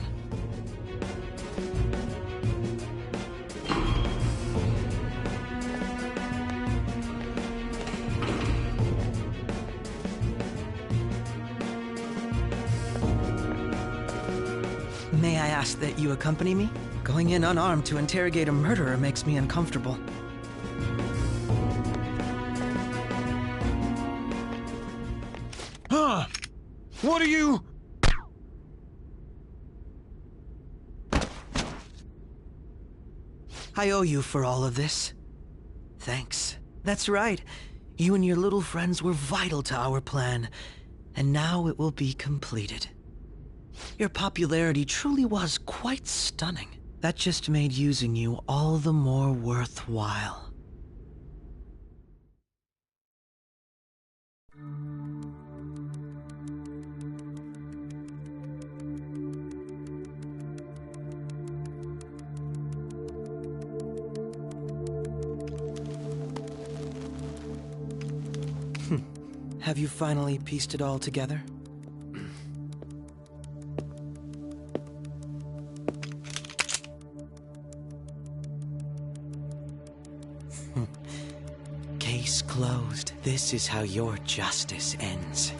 May I ask that you accompany me? Going in unarmed to interrogate a murderer makes me uncomfortable. Huh? What are you... I owe you for all of this. Thanks. That's right. You and your little friends were vital to our plan, and now it will be completed. Your popularity truly was quite stunning. That just made using you all the more worthwhile. Have you finally pieced it all together? Case closed. This is how your justice ends.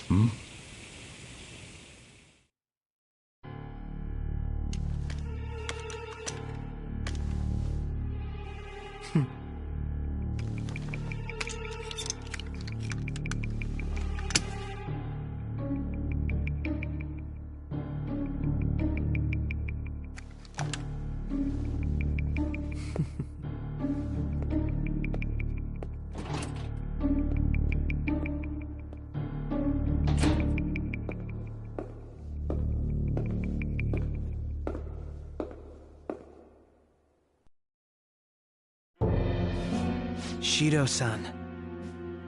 Hmm? Shido-san,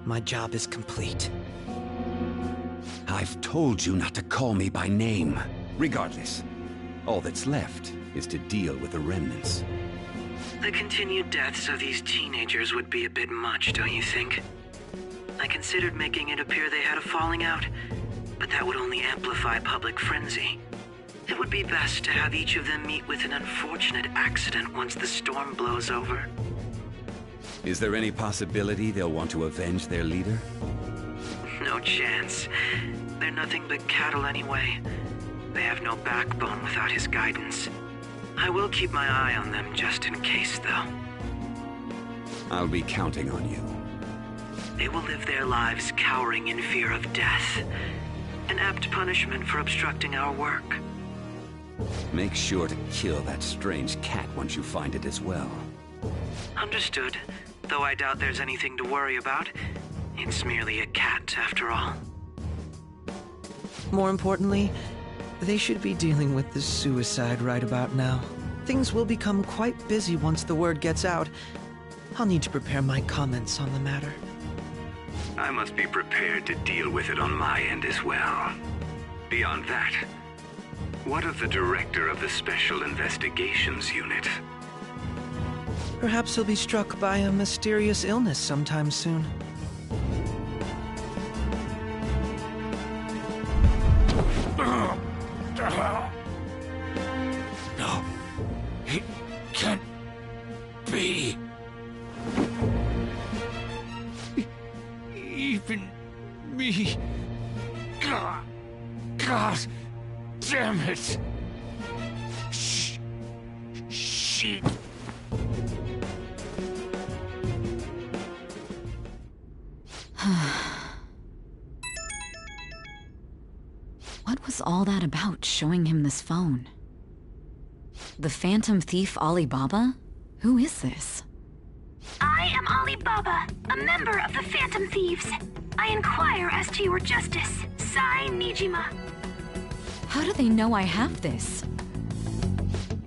my job is complete. I've told you not to call me by name. Regardless, all that's left is to deal with the remnants. The continued deaths of these teenagers would be a bit much, don't you think? I considered making it appear they had a falling out, but that would only amplify public frenzy. It would be best to have each of them meet with an unfortunate accident once the storm blows over. Is there any possibility they'll want to avenge their leader? No chance. They're nothing but cattle anyway. They have no backbone without his guidance. I will keep my eye on them just in case, though. I'll be counting on you. They will live their lives cowering in fear of death. An apt punishment for obstructing our work. Make sure to kill that strange cat once you find it as well. Understood. Though I doubt there's anything to worry about. It's merely a cat, after all. More importantly, they should be dealing with the suicide right about now. Things will become quite busy once the word gets out. I'll need to prepare my comments on the matter. I must be prepared to deal with it on my end as well. Beyond that, what of the director of the Special Investigations Unit? Perhaps he'll be struck by a mysterious illness sometime soon. No, it can't be. Even me. God damn it. She. What was all that about, showing him this phone? The Phantom Thief Alibaba? Who is this? I am Alibaba, a member of the Phantom Thieves. I inquire as to your justice, Sai Niijima. How do they know I have this?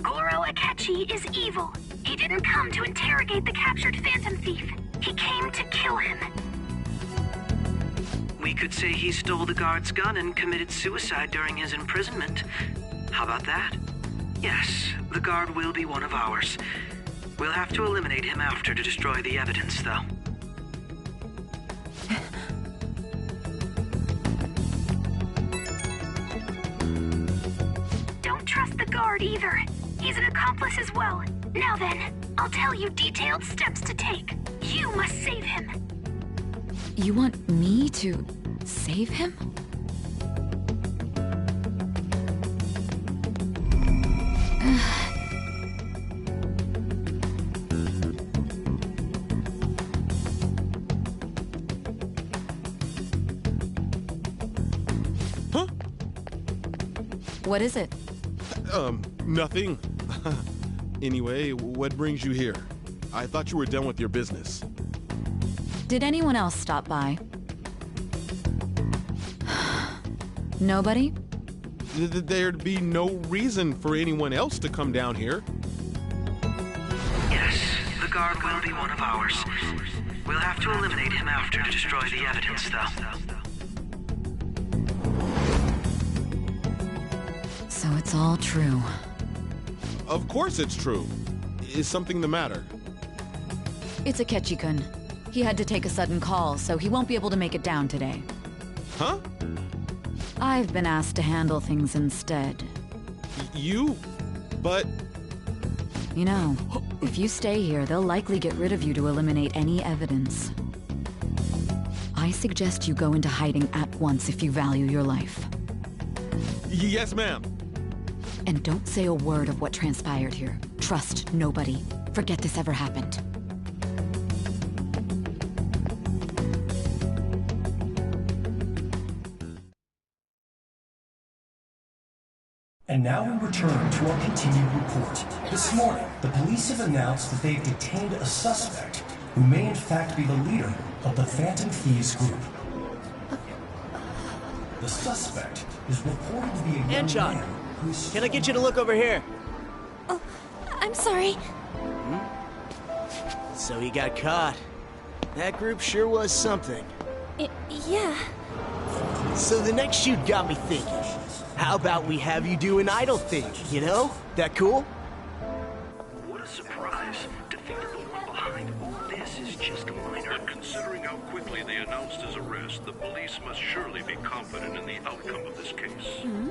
Goro Akechi is evil. He didn't come to interrogate the captured Phantom Thief. He came to kill him. We could say he stole the guard's gun and committed suicide during his imprisonment. How about that? Yes, the guard will be one of ours. We'll have to eliminate him after to destroy the evidence, though. Don't trust the guard either. He's an accomplice as well. Now then, I'll tell you detailed steps to take. You must save him. You want me to save him? Huh? What is it? Nothing. Anyway, what brings you here? I thought you were done with your business. Did anyone else stop by? Nobody? There'd be no reason for anyone else to come down here. Yes, the guard will be one of ours. We'll have to eliminate him after to destroy the evidence, though. So it's all true. Of course it's true. Is something the matter? It's Akechi-kun. He had to take a sudden call, so he won't be able to make it down today. Huh? I've been asked to handle things instead. You? But... You know, if you stay here, they'll likely get rid of you to eliminate any evidence. I suggest you go into hiding at once if you value your life. Yes, ma'am. And don't say a word of what transpired here. Trust nobody. Forget this ever happened. And now we return to our continued report. This morning, the police have announced that they've detained a suspect who may in fact be the leader of the Phantom Thieves group. The suspect is reported to be a young man who's... Can I get you to look over here? Oh, I'm sorry. So he got caught. That group sure was something. Yeah. So the next shoot got me thinking. How about we have you do an idol thing, you know? That cool? What a surprise. To think that the one behind all this is just a minor. But considering how quickly they announced his arrest, the police must surely be confident in the outcome of this case. Hmm?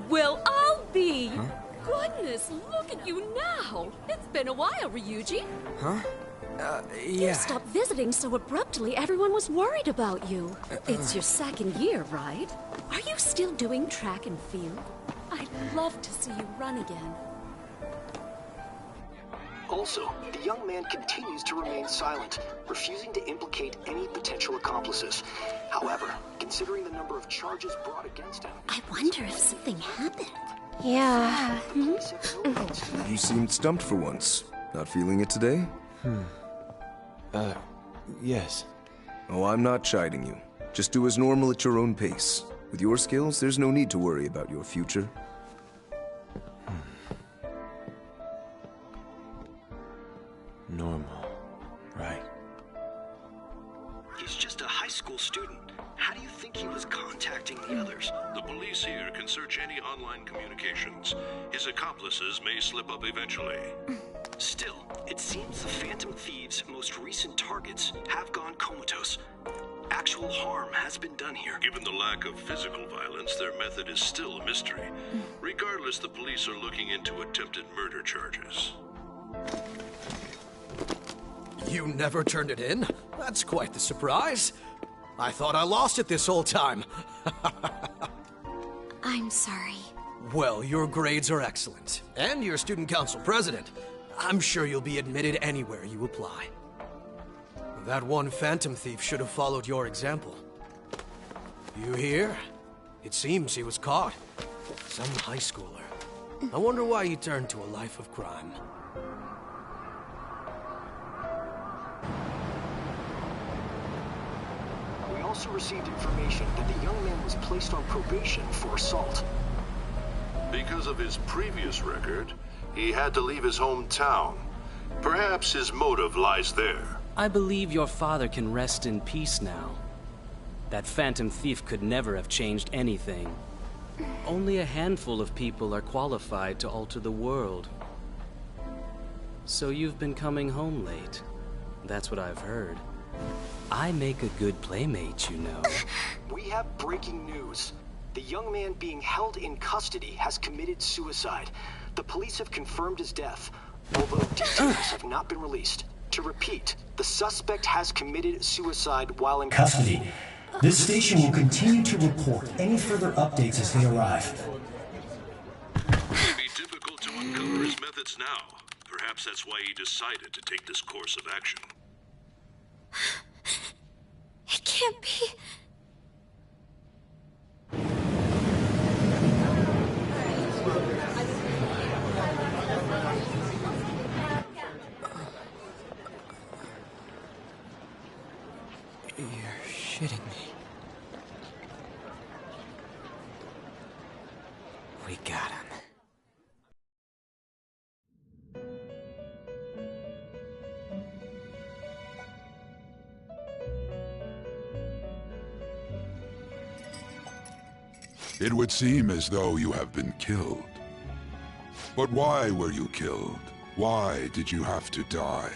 Well, I'll be! Huh? Goodness, look at you now! It's been a while, Ryuji. Huh? You Yeah. stopped visiting so abruptly, everyone was worried about you. It's your second year, right? Are you still doing track and field? I'd love to see you run again. Also, the young man continues to remain silent, refusing to implicate any potential accomplices. However, considering the number of charges brought against him... I wonder if something happened. Yeah. You seemed stumped for once. Not feeling it today? Yes. Oh, I'm not chiding you. Just do as normal at your own pace. With your skills, there's no need to worry about your future. Normal. Right. He's just a high school student. How do you think he was contacting the others? The police here can search any online communications. His accomplices may slip up eventually. Still, it seems the Phantom Thieves' most recent targets have gone comatose. Actual harm has been done here. Given the lack of physical violence, their method is still a mystery. Regardless, the police are looking into attempted murder charges. You never turned it in? That's quite the surprise. I thought I lost it this whole time. I'm sorry. Well, your grades are excellent. And you're student council president. I'm sure you'll be admitted anywhere you apply. That one Phantom Thief should have followed your example. You hear? It seems he was caught. Some high schooler. I wonder why he turned to a life of crime. We also received information that the young man was placed on probation for assault. Because of his previous record, he had to leave his hometown. Perhaps his motive lies there. I believe your father can rest in peace now. That Phantom Thief could never have changed anything. Only a handful of people are qualified to alter the world. So you've been coming home late. That's what I've heard. I make a good playmate, you know. We have breaking news. The young man being held in custody has committed suicide. The police have confirmed his death, although details have not been released. To repeat, the suspect has committed suicide while in Custody. This station will continue to report any further updates as they arrive. It would be difficult to uncover his methods now. Perhaps that's why he decided to take this course of action. It can't be. You're shitting me. We got him. It would seem as though you have been killed. But why were you killed? Why did you have to die?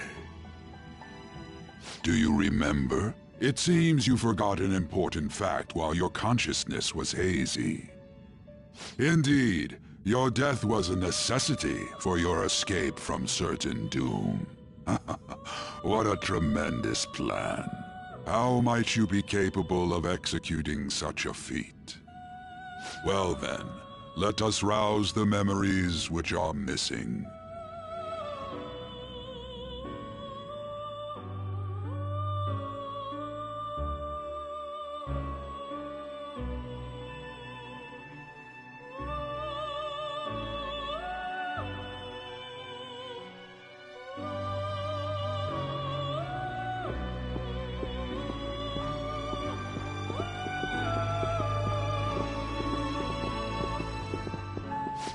Do you remember? It seems you forgot an important fact while your consciousness was hazy. Indeed, your death was a necessity for your escape from certain doom. What a tremendous plan. How might you be capable of executing such a feat? Well then, let us rouse the memories which are missing.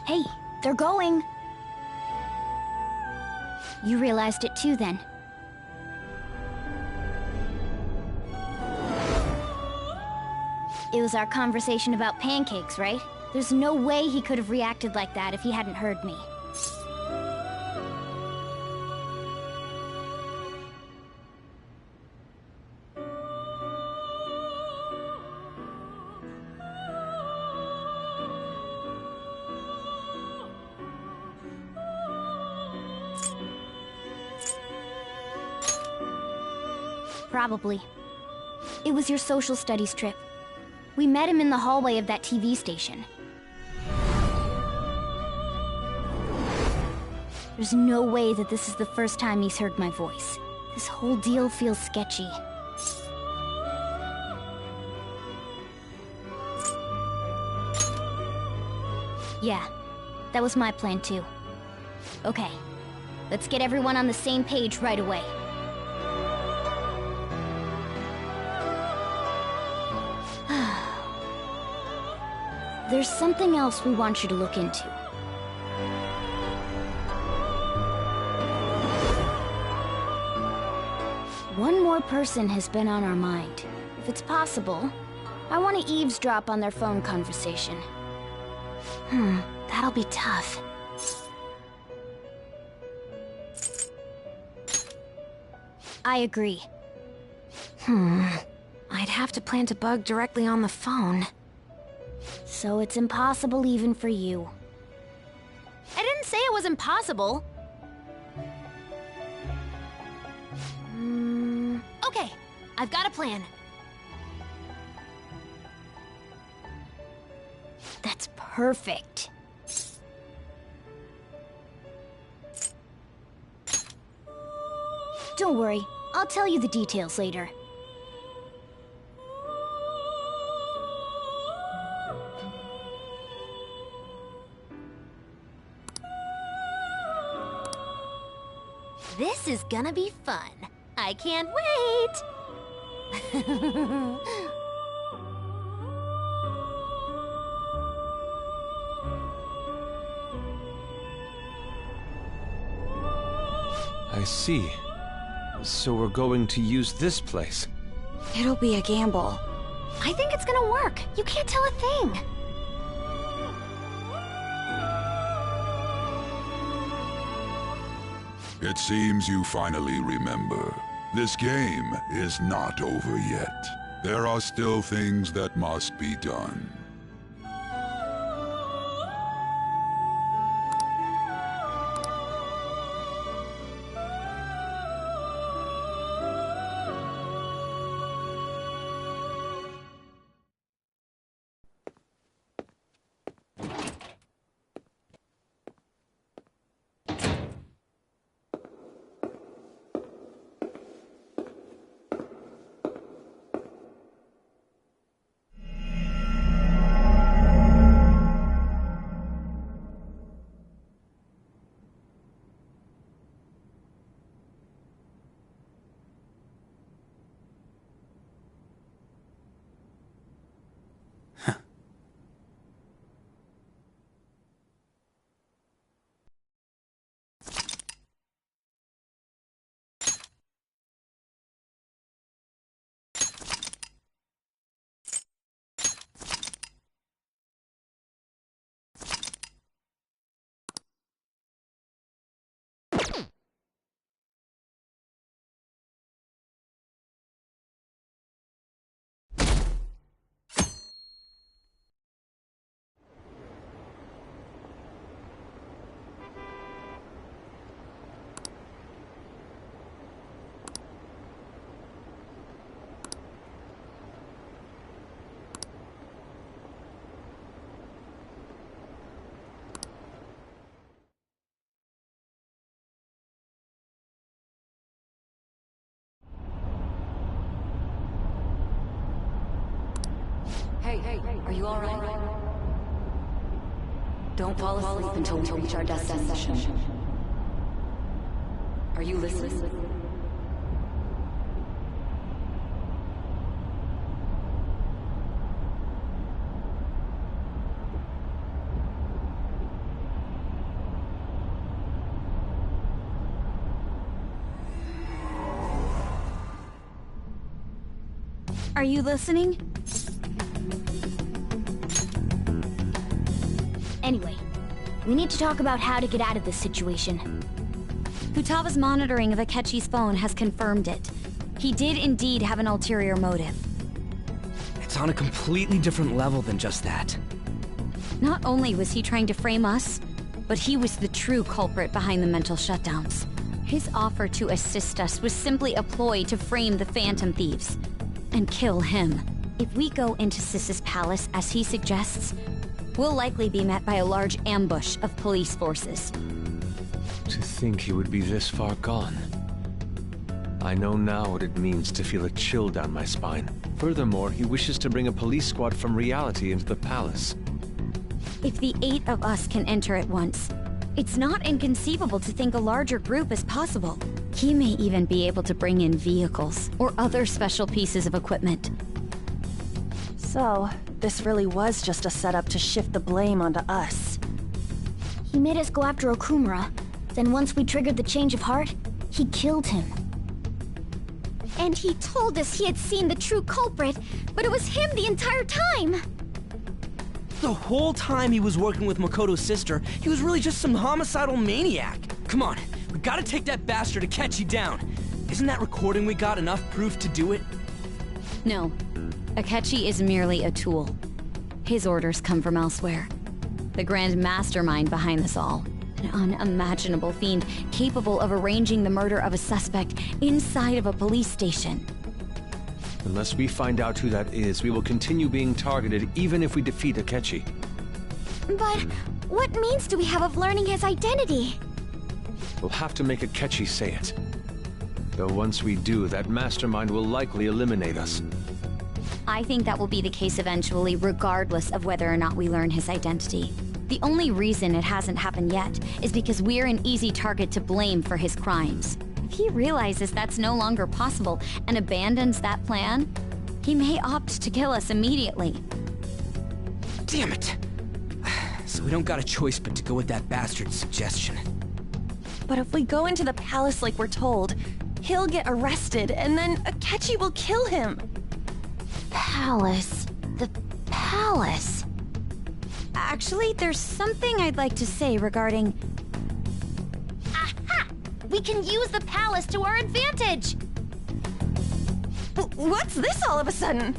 Hey, they're going. You realized it too then. It was our conversation about pancakes, right? There's no way he could have reacted like that if he hadn't heard me. Probably. It was your social studies trip. We met him in the hallway of that TV station. There's no way that this is the first time he's heard my voice. This whole deal feels sketchy. Yeah, that was my plan too. Okay, let's get everyone on the same page right away. There's something else we want you to look into. One more person has been on our mind. If it's possible, I want to eavesdrop on their phone conversation. That'll be tough. I agree. I'd have to plant a bug directly on the phone. So it's impossible even for you. I didn't say it was impossible. Okay, I've got a plan. That's perfect. Don't worry, I'll tell you the details later. This is gonna be fun. I can't wait! I see. So we're going to use this place. It'll be a gamble. I think it's gonna work. You can't tell a thing. It seems you finally remember. This game is not over yet. There are still things that must be done. Hey, are you alright? Don't fall asleep until we reach our destination. Are you listening? Are you listening? Anyway, we need to talk about how to get out of this situation. Futaba's monitoring of Akechi's phone has confirmed it. He did indeed have an ulterior motive. It's on a completely different level than just that. Not only was he trying to frame us, but he was the true culprit behind the mental shutdowns. His offer to assist us was simply a ploy to frame the Phantom Thieves and kill him. If we go into Sis's palace as he suggests, we'll likely be met by a large ambush of police forces. To think he would be this far gone. I know now what it means to feel a chill down my spine. Furthermore, he wishes to bring a police squad from reality into the palace. If the 8 of us can enter at once, it's not inconceivable to think a larger group is possible. He may even be able to bring in vehicles or other special pieces of equipment. So, this really was just a setup to shift the blame onto us. He made us go after Okumura. Then once we triggered the change of heart, he killed him. And he told us he had seen the true culprit, but it was him the entire time! The whole time he was working with Makoto's sister, he was really just some homicidal maniac. Come on, we gotta take that bastard Akechi down. Isn't that recording we got enough proof to do it? No. Akechi is merely a tool. His orders come from elsewhere. The grand mastermind behind this all. An unimaginable fiend capable of arranging the murder of a suspect inside of a police station. Unless we find out who that is, we will continue being targeted even if we defeat Akechi. But what means do we have of learning his identity? We'll have to make Akechi say it. Though once we do, that mastermind will likely eliminate us. I think that will be the case eventually, regardless of whether or not we learn his identity. The only reason it hasn't happened yet is because we're an easy target to blame for his crimes. If he realizes that's no longer possible and abandons that plan, he may opt to kill us immediately. Damn it! So we don't got a choice but to go with that bastard's suggestion. But if we go into the palace like we're told, he'll get arrested and then Akechi will kill him. Palace. The palace. Actually, there's something I'd like to say regarding... Aha! We can use the palace to our advantage! What's this all of a sudden?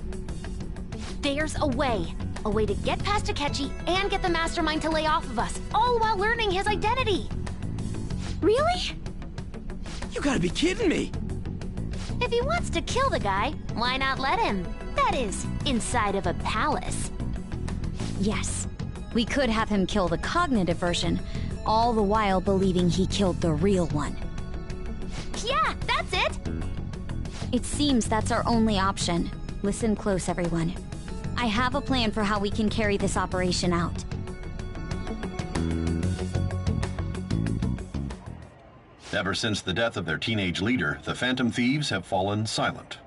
There's a way. A way to get past Akechi and get the mastermind to lay off of us, all while learning his identity. Really? You gotta be kidding me! If he wants to kill the guy, why not let him? That is, inside of a palace. Yes. We could have him kill the cognitive version, all the while believing he killed the real one. Yeah, that's it! It seems that's our only option. Listen close, everyone. I have a plan for how we can carry this operation out. Ever since the death of their teenage leader, the Phantom Thieves have fallen silent.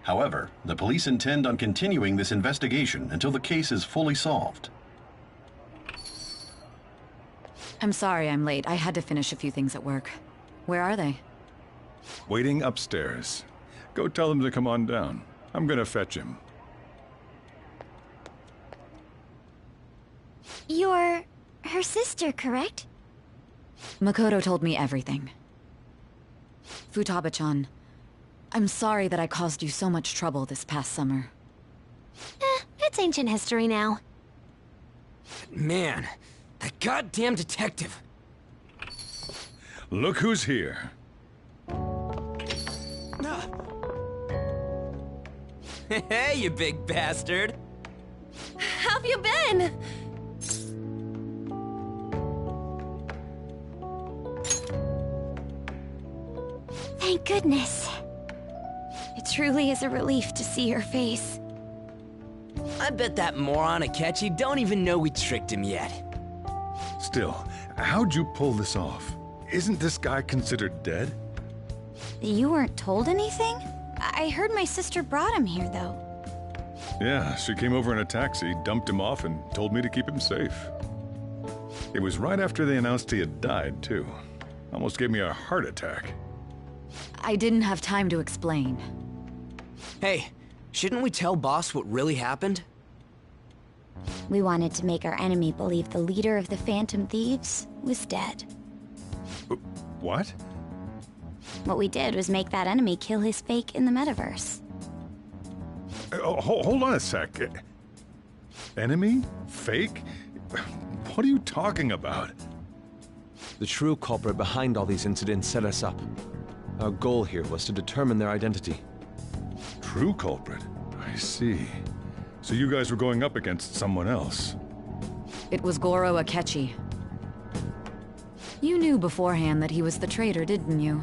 However, the police intend on continuing this investigation until the case is fully solved. I'm sorry I'm late. I had to finish a few things at work. Where are they? Waiting upstairs. Go tell them to come on down. I'm gonna fetch him. You're her sister, correct? Makoto told me everything. Futaba-chan, I'm sorry that I caused you so much trouble this past summer. It's ancient history now. Man, that goddamn detective. Look who's here. Hey, you big bastard. How have you been? Thank goodness. It truly is a relief to see your face. I bet that moron Akechi don't even know we tricked him yet. Still, how'd you pull this off? Isn't this guy considered dead? You weren't told anything? I heard my sister brought him here, though. Yeah, she came over in a taxi, dumped him off, and told me to keep him safe. It was right after they announced he had died, too. Almost gave me a heart attack. I didn't have time to explain. Hey, shouldn't we tell boss what really happened? We wanted to make our enemy believe the leader of the Phantom Thieves was dead. What? What we did was make that enemy kill his fake in the metaverse. Hold on a sec. Enemy? Fake? What are you talking about? The true culprit behind all these incidents set us up. Our goal here was to determine their identity. True culprit? I see. So you guys were going up against someone else. It was Goro Akechi. You knew beforehand that he was the traitor, didn't you?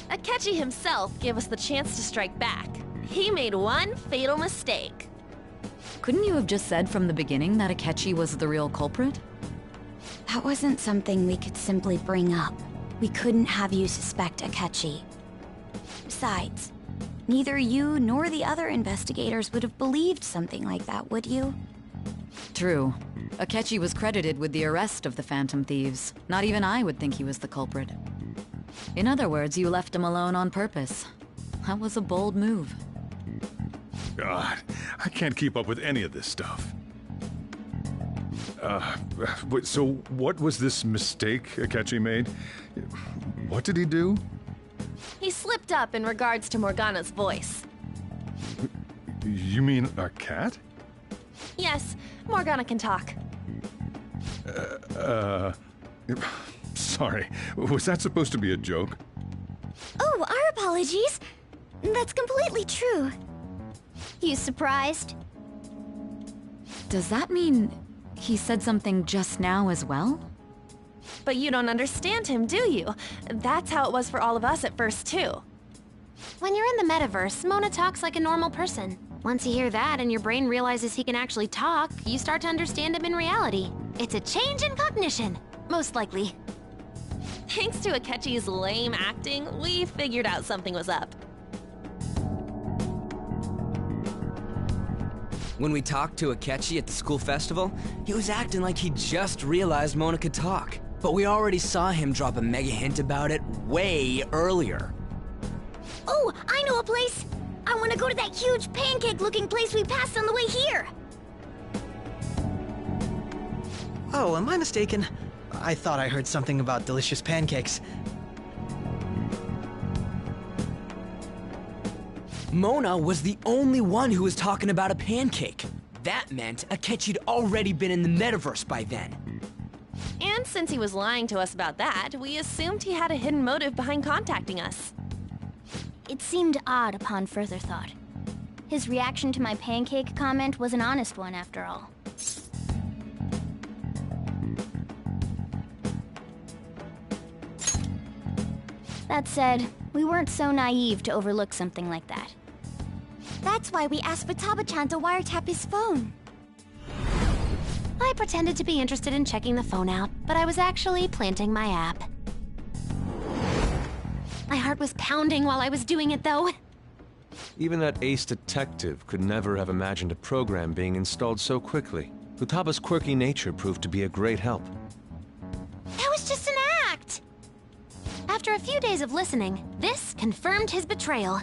Akechi himself gave us the chance to strike back. He made one fatal mistake. Couldn't you have just said from the beginning that Akechi was the real culprit? That wasn't something we could simply bring up. We couldn't have you suspect Akechi. Besides, neither you nor the other investigators would have believed something like that, would you? True. Akechi was credited with the arrest of the Phantom Thieves. Not even I would think he was the culprit. In other words, you left him alone on purpose. That was a bold move. God, I can't keep up with any of this stuff. So what was this mistake Akechi made? What did he do? He slipped up in regards to Morgana's voice. You mean a cat? Yes, Morgana can talk. Sorry, was that supposed to be a joke? Oh, our apologies. That's completely true. You surprised? Does that mean he said something just now as well? But you don't understand him, do you? That's how it was for all of us at first, too. When you're in the metaverse, Mona talks like a normal person. Once you hear that and your brain realizes he can actually talk, you start to understand him in reality. It's a change in cognition, most likely. Thanks to Akechi's lame acting, we figured out something was up. When we talked to Akechi at the school festival, he was acting like he just realized Mona could talk. But we already saw him drop a mega hint about it way earlier. Oh, I know a place! I want to go to that huge pancake-looking place we passed on the way here! Oh, am I mistaken? I thought I heard something about delicious pancakes. Mona was the only one who was talking about a pancake. That meant Akechi'd already been in the metaverse by then. And since he was lying to us about that, we assumed he had a hidden motive behind contacting us. It seemed odd upon further thought. His reaction to my pancake comment was an honest one, after all. That said, we weren't so naive to overlook something like that. That's why we asked Futaba-chan to wiretap his phone. I pretended to be interested in checking the phone out, but I was actually planting my app. My heart was pounding while I was doing it, though. Even that ace detective could never have imagined a program being installed so quickly. Futaba's quirky nature proved to be a great help. That was just an act! After a few days of listening, this confirmed his betrayal.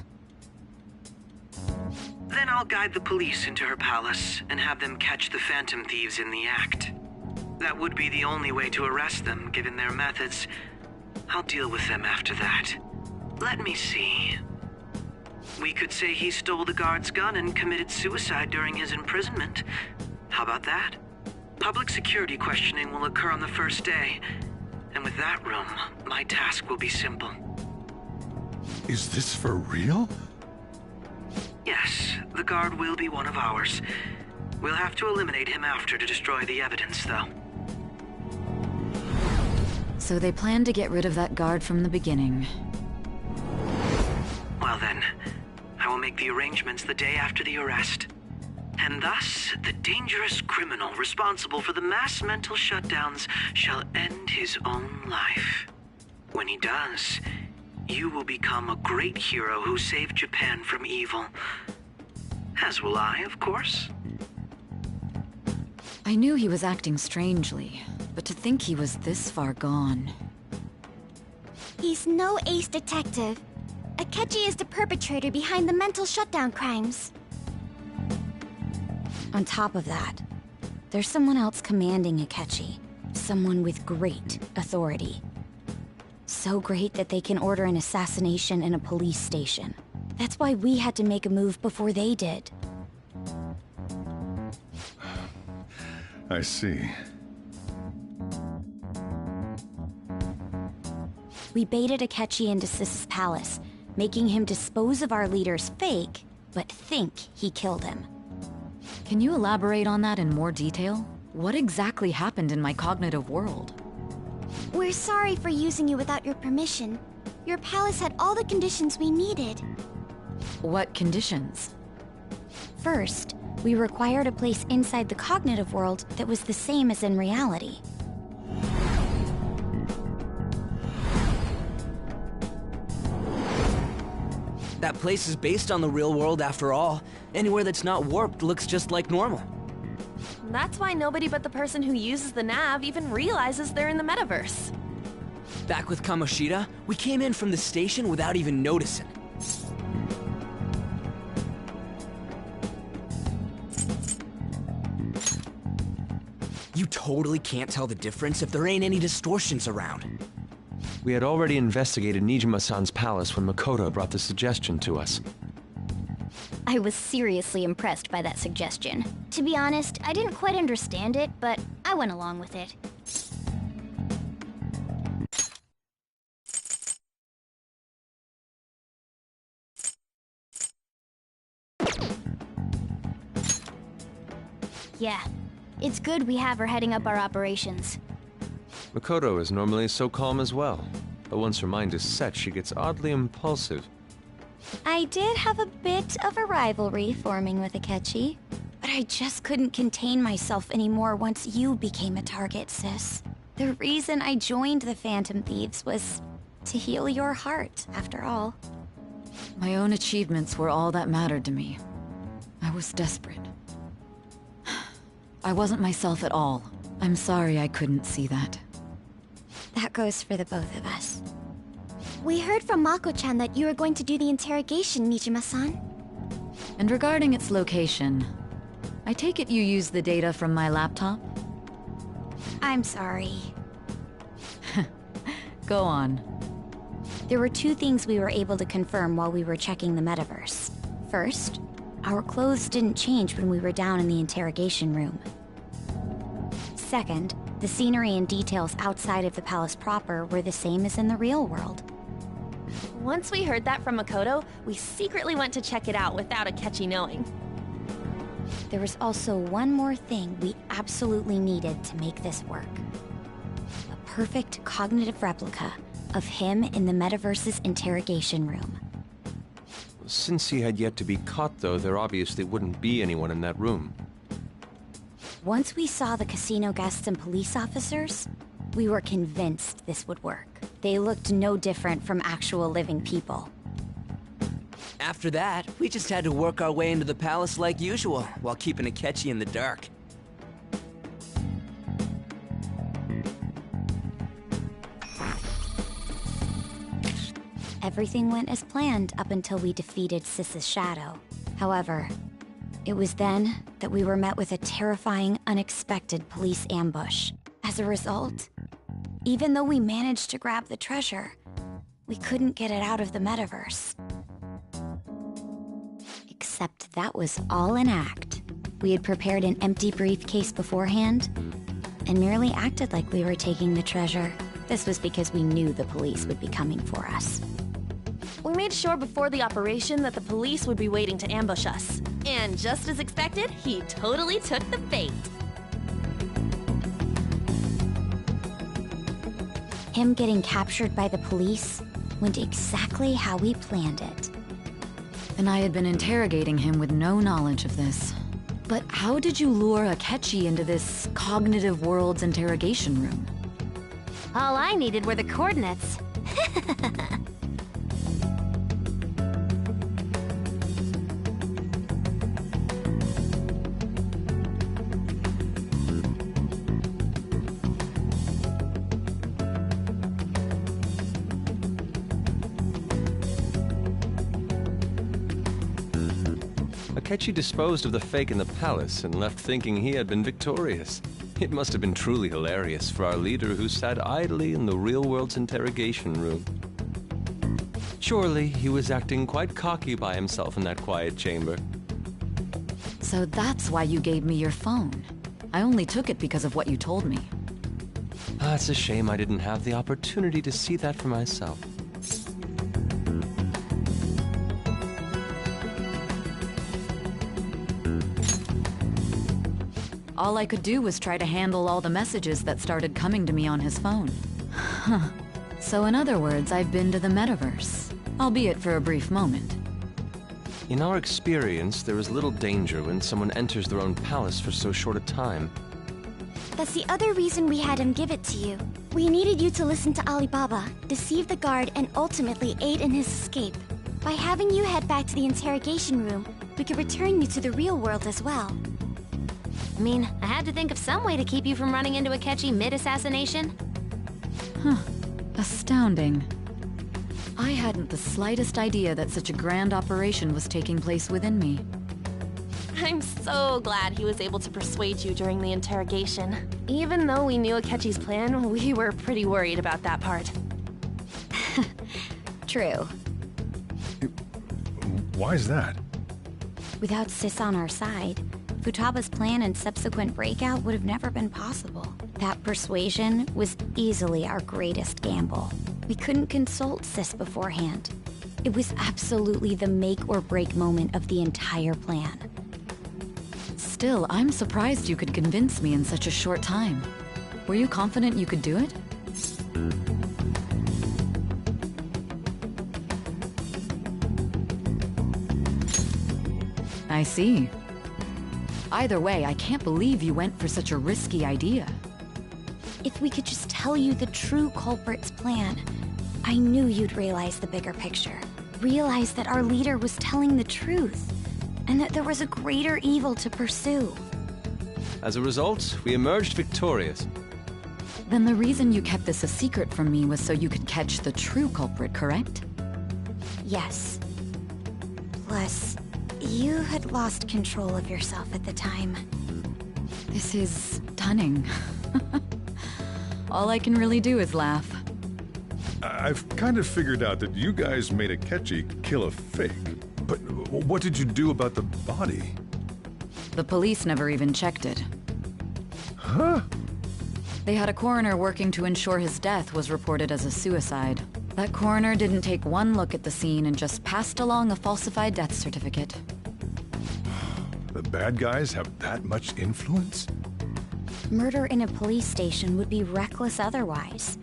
Then I'll guide the police into her palace and have them catch the Phantom Thieves in the act. That would be the only way to arrest them, given their methods. I'll deal with them after that. Let me see. We could say he stole the guard's gun and committed suicide during his imprisonment. How about that? Public security questioning will occur on the first day. And with that room, my task will be simple. Is this for real? Yes, the guard will be one of ours. We'll have to eliminate him after to destroy the evidence, though. So they planned to get rid of that guard from the beginning. Well then, I will make the arrangements the day after the arrest. And thus, the dangerous criminal responsible for the mass mental shutdowns shall end his own life. When he does, you will become a great hero who saved Japan from evil. As will I, of course. I knew he was acting strangely, but to think he was this far gone. He's no ace detective. Akechi is the perpetrator behind the mental shutdown crimes. On top of that, there's someone else commanding Akechi. Someone with great authority. So great that they can order an assassination in a police station. That's why we had to make a move before they did. I see. We baited Akechi into Sis's palace, making him dispose of our leader's fake, but think he killed him. Can you elaborate on that in more detail? What exactly happened in my cognitive world? We're sorry for using you without your permission. Your palace had all the conditions we needed. What conditions? First, we required a place inside the cognitive world that was the same as in reality. That place is based on the real world after all. Anywhere that's not warped looks just like normal. That's why nobody but the person who uses the nav even realizes they're in the metaverse. Back with Kamoshida, we came in from the station without even noticing. You totally can't tell the difference if there ain't any distortions around. We had already investigated Niijima-san's palace when Makoto brought the suggestion to us. I was seriously impressed by that suggestion. To be honest, I didn't quite understand it, but I went along with it. Yeah, it's good we have her heading up our operations. Makoto is normally so calm as well, but once her mind is set, she gets oddly impulsive. I did have a bit of a rivalry forming with Akechi, but I just couldn't contain myself anymore once you became a target, sis. The reason I joined the Phantom Thieves was to heal your heart, after all. My own achievements were all that mattered to me. I was desperate. I wasn't myself at all. I'm sorry I couldn't see that. That goes for the both of us. We heard from Mako-chan that you were going to do the interrogation, Niijima-san. And regarding its location, I take it you used the data from my laptop? I'm sorry. Go on. There were two things we were able to confirm while we were checking the metaverse. First, our clothes didn't change when we were down in the interrogation room. Second, the scenery and details outside of the palace proper were the same as in the real world. Once we heard that from Makoto, we secretly went to check it out without Akechi knowing. There was also one more thing we absolutely needed to make this work. A perfect cognitive replica of him in the metaverse's interrogation room. Since he had yet to be caught, though, there obviously wouldn't be anyone in that room. Once we saw the casino guests and police officers, we were convinced this would work. They looked no different from actual living people. After that, we just had to work our way into the palace like usual, while keeping Akechi in the dark. Everything went as planned up until we defeated Sis's shadow. However, it was then that we were met with a terrifying, unexpected police ambush. As a result, even though we managed to grab the treasure, we couldn't get it out of the metaverse. Except that was all an act. We had prepared an empty briefcase beforehand, and merely acted like we were taking the treasure. This was because we knew the police would be coming for us. We made sure before the operation that the police would be waiting to ambush us. And just as expected, he totally took the bait. Him getting captured by the police went exactly how we planned it. And I had been interrogating him with no knowledge of this. But how did you lure Akechi into this cognitive world's interrogation room? All I needed were the coordinates. Akechi disposed of the fake in the palace and left thinking he had been victorious. It must have been truly hilarious for our leader who sat idly in the real world's interrogation room. Surely he was acting quite cocky by himself in that quiet chamber. So that's why you gave me your phone. I only took it because of what you told me. It's a shame I didn't have the opportunity to see that for myself. All I could do was try to handle all the messages that started coming to me on his phone. Huh. So in other words, I've been to the metaverse, albeit for a brief moment. In our experience, there is little danger when someone enters their own palace for so short a time. That's the other reason we had him give it to you. We needed you to listen to Alibaba, deceive the guard, and ultimately aid in his escape. By having you head back to the interrogation room, we could return you to the real world as well. I mean, I had to think of some way to keep you from running into Akechi mid-assassination. Huh. Astounding. I hadn't the slightest idea that such a grand operation was taking place within me. I'm so glad he was able to persuade you during the interrogation. Even though we knew Akechi's plan, we were pretty worried about that part. True. Why is that? Without Sis on our side, Futaba's plan and subsequent breakout would have never been possible. That persuasion was easily our greatest gamble. We couldn't consult Sis beforehand. It was absolutely the make or break moment of the entire plan. Still, I'm surprised you could convince me in such a short time. Were you confident you could do it? I see. Either way, I can't believe you went for such a risky idea. If we could just tell you the true culprit's plan, I knew you'd realize the bigger picture. Realize that our leader was telling the truth, and that there was a greater evil to pursue. As a result, we emerged victorious. Then the reason you kept this a secret from me was so you could catch the true culprit, correct? Yes. Plus, you had lost control of yourself at the time. This is stunning. All I can really do is laugh. I've kind of figured out that you guys made Akechi kill a fake. But what did you do about the body? The police never even checked it. Huh? They had a coroner working to ensure his death was reported as a suicide. That coroner didn't take one look at the scene and just passed along a falsified death certificate. The bad guys have that much influence? Murder in a police station would be reckless otherwise.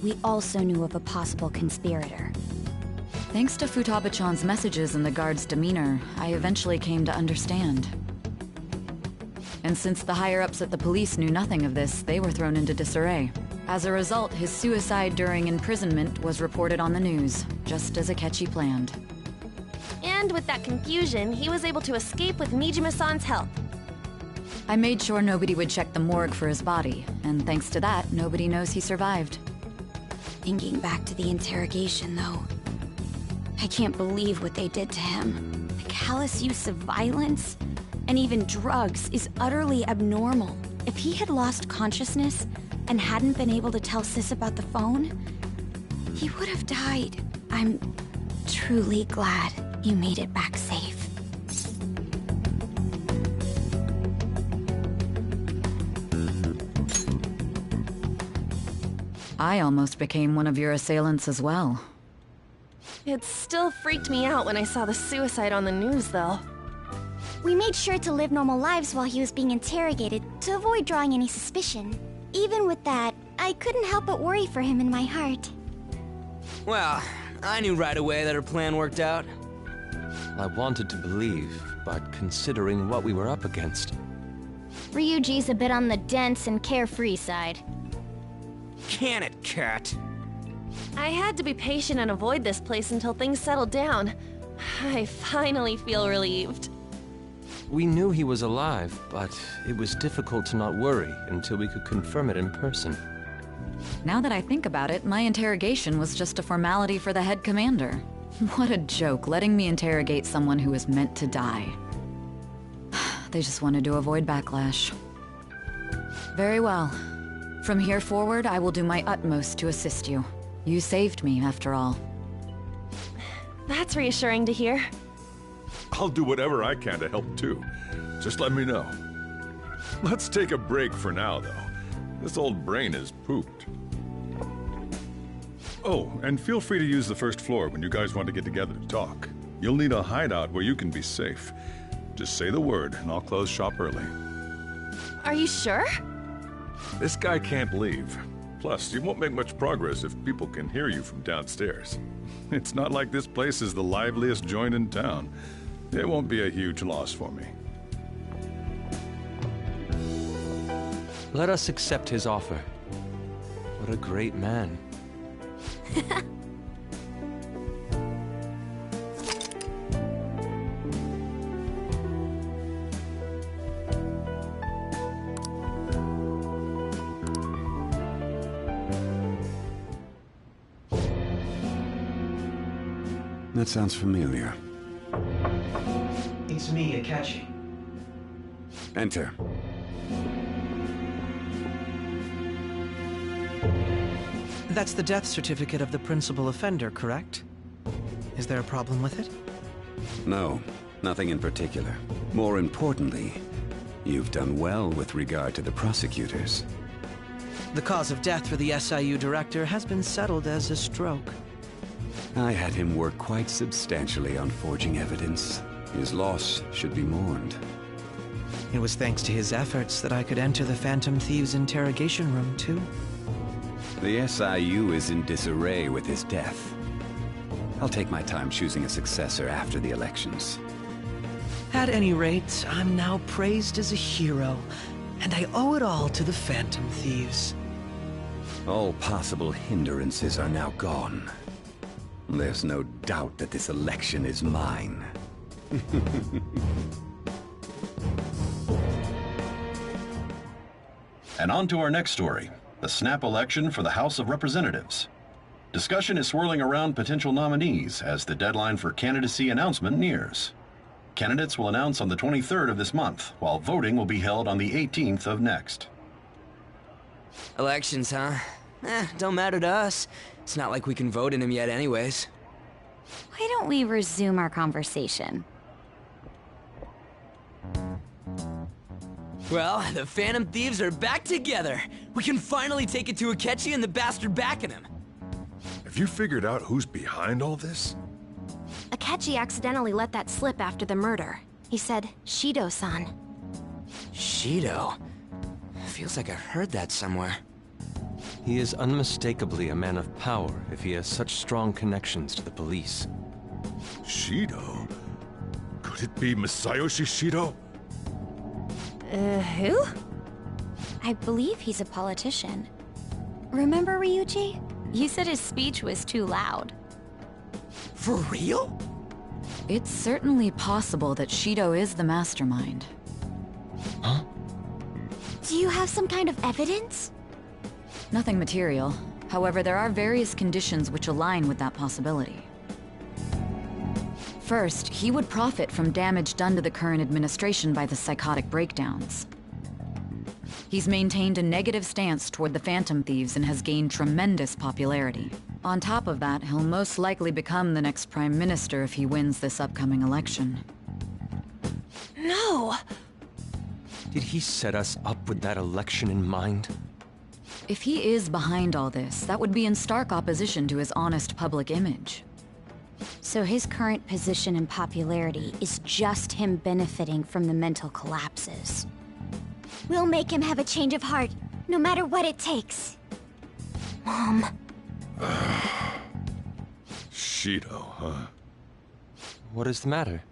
We also knew of a possible conspirator. Thanks to Futaba-chan's messages and the guard's demeanor, I eventually came to understand. And since the higher-ups at the police knew nothing of this, they were thrown into disarray. As a result, his suicide during imprisonment was reported on the news, just as Akechi planned. And with that confusion, he was able to escape with Niijima-san's help. I made sure nobody would check the morgue for his body, and thanks to that, nobody knows he survived. Thinking back to the interrogation, though, I can't believe what they did to him. The callous use of violence, and even drugs, is utterly abnormal. If he had lost consciousness and hadn't been able to tell Sis about the phone, he would have died. I'm truly glad you made it back safe. I almost became one of your assailants as well. It still freaked me out when I saw the suicide on the news, though. We made sure to live normal lives while he was being interrogated to avoid drawing any suspicion. Even with that, I couldn't help but worry for him in my heart. Well, I knew right away that her plan worked out. I wanted to believe, but considering what we were up against... Ryuji's a bit on the dense and carefree side. Can it, Cat? I had to be patient and avoid this place until things settled down. I finally feel relieved. We knew he was alive, but it was difficult to not worry until we could confirm it in person. Now that I think about it, my interrogation was just a formality for the head commander. What a joke, letting me interrogate someone who was meant to die. They just wanted to avoid backlash. Very well. From here forward, I will do my utmost to assist you. You saved me, after all. That's reassuring to hear. I'll do whatever I can to help too. Just let me know. Let's take a break for now, though. This old brain is pooped. Oh, and feel free to use the first floor when you guys want to get together to talk. You'll need a hideout where you can be safe. Just say the word, and I'll close shop early. Are you sure? This guy can't leave. Plus, you won't make much progress if people can hear you from downstairs. It's not like this place is the liveliest joint in town. It won't be a huge loss for me. Let us accept his offer. What a great man. That sounds familiar. It's me, Akechi. Enter. That's the death certificate of the principal offender, correct? Is there a problem with it? No, nothing in particular. More importantly, you've done well with regard to the prosecutors. The cause of death for the SIU director has been settled as a stroke. I had him work quite substantially on forging evidence. His loss should be mourned. It was thanks to his efforts that I could enter the Phantom Thieves' interrogation room, too. The SIU is in disarray with his death. I'll take my time choosing a successor after the elections. At any rate, I'm now praised as a hero, and I owe it all to the Phantom Thieves. All possible hindrances are now gone. There's no doubt that this election is mine. And on to our next story, the snap election for the House of Representatives. Discussion is swirling around potential nominees as the deadline for candidacy announcement nears. Candidates will announce on the 23rd of this month, while voting will be held on the 18th of next. Elections, huh? Don't matter to us. It's not like we can vote in them yet anyways. Why don't we resume our conversation? Well, the Phantom Thieves are back together. We can finally take it to Akechi and the bastard backing him. Have you figured out who's behind all this? Akechi accidentally let that slip after the murder. He said, Shido-san. Shido? Feels like I've heard that somewhere. He is unmistakably a man of power if he has such strong connections to the police. Shido? Could it be Masayoshi Shido? Who? I believe he's a politician. Remember Ryuji? You said his speech was too loud. For real? It's certainly possible that Shido is the mastermind. Huh? Do you have some kind of evidence? Nothing material. However, there are various conditions which align with that possibility. First, he would profit from damage done to the current administration by the psychotic breakdowns. He's maintained a negative stance toward the Phantom Thieves and has gained tremendous popularity. On top of that, he'll most likely become the next Prime Minister if he wins this upcoming election. No! Did he set us up with that election in mind? If he is behind all this, that would be in stark opposition to his honest public image. So his current position and popularity is just him benefiting from the mental collapses. We'll make him have a change of heart, no matter what it takes. Mom. Shido, huh? What is the matter?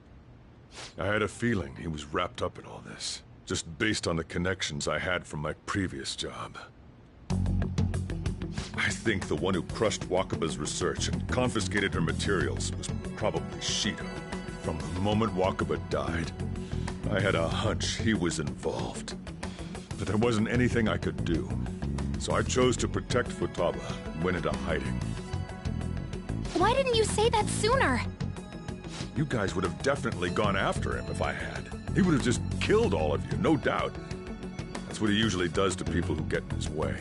I had a feeling he was wrapped up in all this, just based on the connections I had from my previous job. I think the one who crushed Wakaba's research and confiscated her materials was probably Shido. From the moment Wakaba died, I had a hunch he was involved. But there wasn't anything I could do, so I chose to protect Futaba and went into hiding. Why didn't you say that sooner? You guys would have definitely gone after him if I had. He would have just killed all of you, no doubt. That's what he usually does to people who get in his way.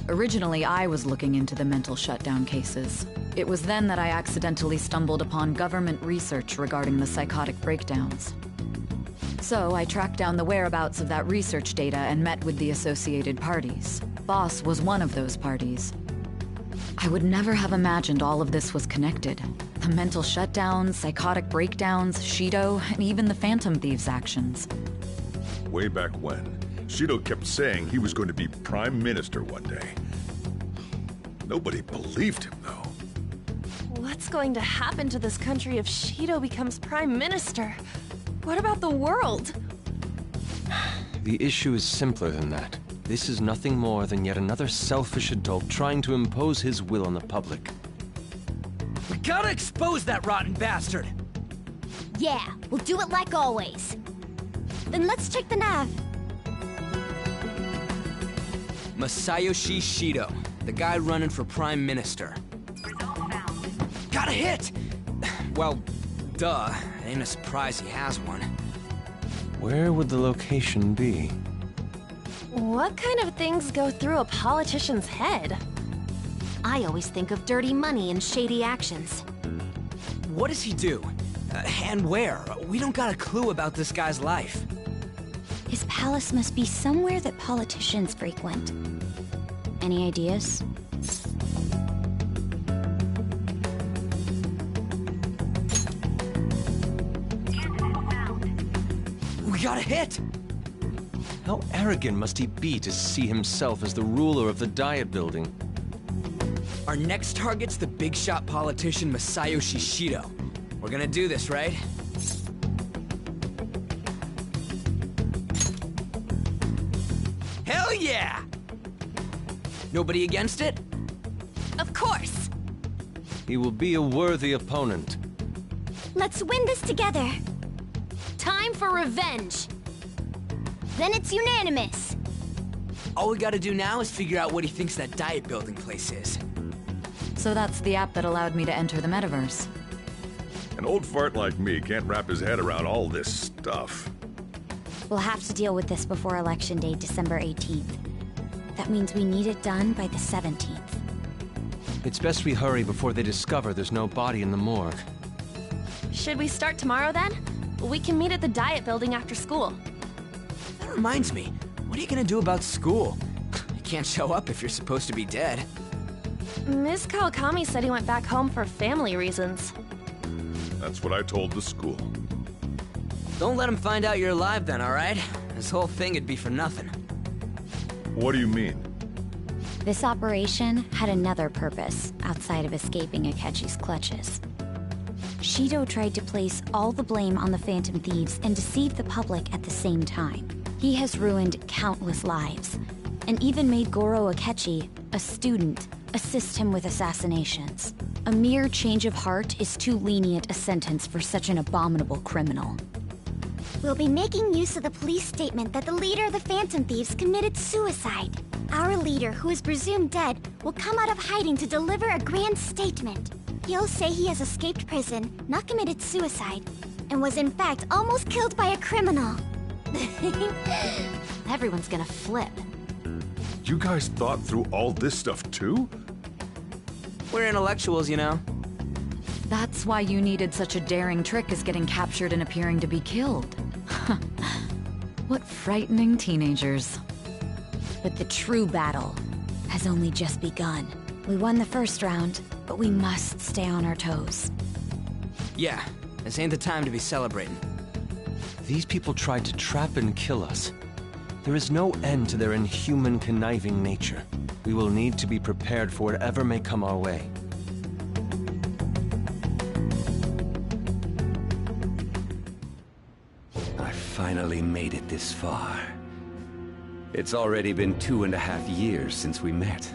Originally, I was looking into the mental shutdown cases. It was then that I accidentally stumbled upon government research regarding the psychotic breakdowns. So I tracked down the whereabouts of that research data and met with the associated parties. Boss was one of those parties. I would never have imagined all of this was connected. The mental shutdowns, psychotic breakdowns, Shido, and even the Phantom Thieves' actions. Way back when, Shido kept saying he was going to be Prime Minister one day. Nobody believed him, though. What's going to happen to this country if Shido becomes Prime Minister? What about the world? The issue is simpler than that. This is nothing more than yet another selfish adult trying to impose his will on the public. We gotta expose that rotten bastard! Yeah, we'll do it like always. Then let's check the nav. Masayoshi Shido, the guy running for Prime Minister. Got a hit! Well, duh. Ain't a surprise he has one. Where would the location be? What kind of things go through a politician's head? I always think of dirty money and shady actions. What does he do? And where? We don't got a clue about this guy's life. His palace must be somewhere that politicians frequent. Any ideas? We got a hit! How arrogant must he be to see himself as the ruler of the Diet Building? Our next target's the big shot politician Masayoshi Shido. We're gonna do this, right? Hell yeah! Nobody against it? Of course! He will be a worthy opponent. Let's win this together. Time for revenge! Then it's unanimous. All we gotta do now is figure out what he thinks that Diet Building place is. So that's the app that allowed me to enter the metaverse. An old fart like me can't wrap his head around all this stuff. We'll have to deal with this before Election Day, December 18th. That means we need it done by the 17th. It's best we hurry before they discover there's no body in the morgue. Should we start tomorrow then? We can meet at the Diet Building after school. That reminds me, what are you gonna do about school? You can't show up if you're supposed to be dead. Ms. Kawakami said he went back home for family reasons. That's what I told the school. Don't let him find out you're alive then, alright? This whole thing would be for nothing. What do you mean? This operation had another purpose outside of escaping Akechi's clutches. Shido tried to place all the blame on the Phantom Thieves and deceive the public at the same time. He has ruined countless lives, and even made Goro Akechi, a student, assist him with assassinations. A mere change of heart is too lenient a sentence for such an abominable criminal. We'll be making use of the police statement that the leader of the Phantom Thieves committed suicide. Our leader, who is presumed dead, will come out of hiding to deliver a grand statement. He'll say he has escaped prison, not committed suicide, and was in fact almost killed by a criminal. Everyone's gonna flip. You guys thought through all this stuff too? We're intellectuals, you know. That's why you needed such a daring trick as getting captured and appearing to be killed. What frightening teenagers. But the true battle has only just begun. We won the first round, but we must stay on our toes. Yeah, this ain't the time to be celebrating. These people tried to trap and kill us. There is no end to their inhuman, conniving nature. We will need to be prepared for whatever may come our way. I finally made it this far. It's already been 2.5 years since we met.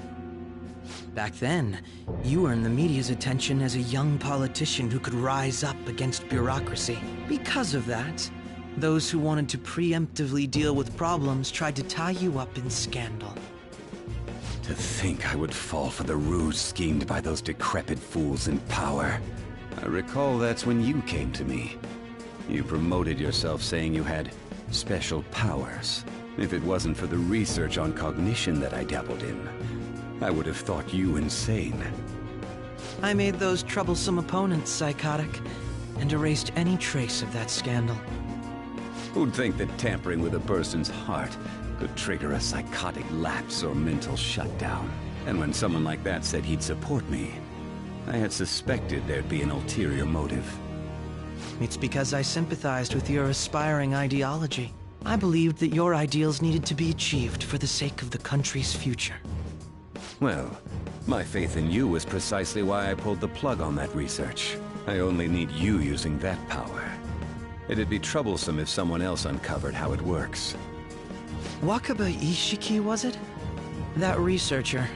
Back then, you earned the media's attention as a young politician who could rise up against bureaucracy. Because of that, those who wanted to preemptively deal with problems tried to tie you up in scandal. To think I would fall for the ruse schemed by those decrepit fools in power. I recall that's when you came to me. You promoted yourself saying you had special powers. If it wasn't for the research on cognition that I dabbled in, I would have thought you insane. I made those troublesome opponents psychotic, and erased any trace of that scandal. Who'd think that tampering with a person's heart could trigger a psychotic lapse or mental shutdown? And when someone like that said he'd support me, I had suspected there'd be an ulterior motive. It's because I sympathized with your aspiring ideology. I believed that your ideals needed to be achieved for the sake of the country's future. Well, my faith in you was precisely why I pulled the plug on that research. I only need you using that power. It'd be troublesome if someone else uncovered how it works. Wakaba Ishiki, was it? That researcher.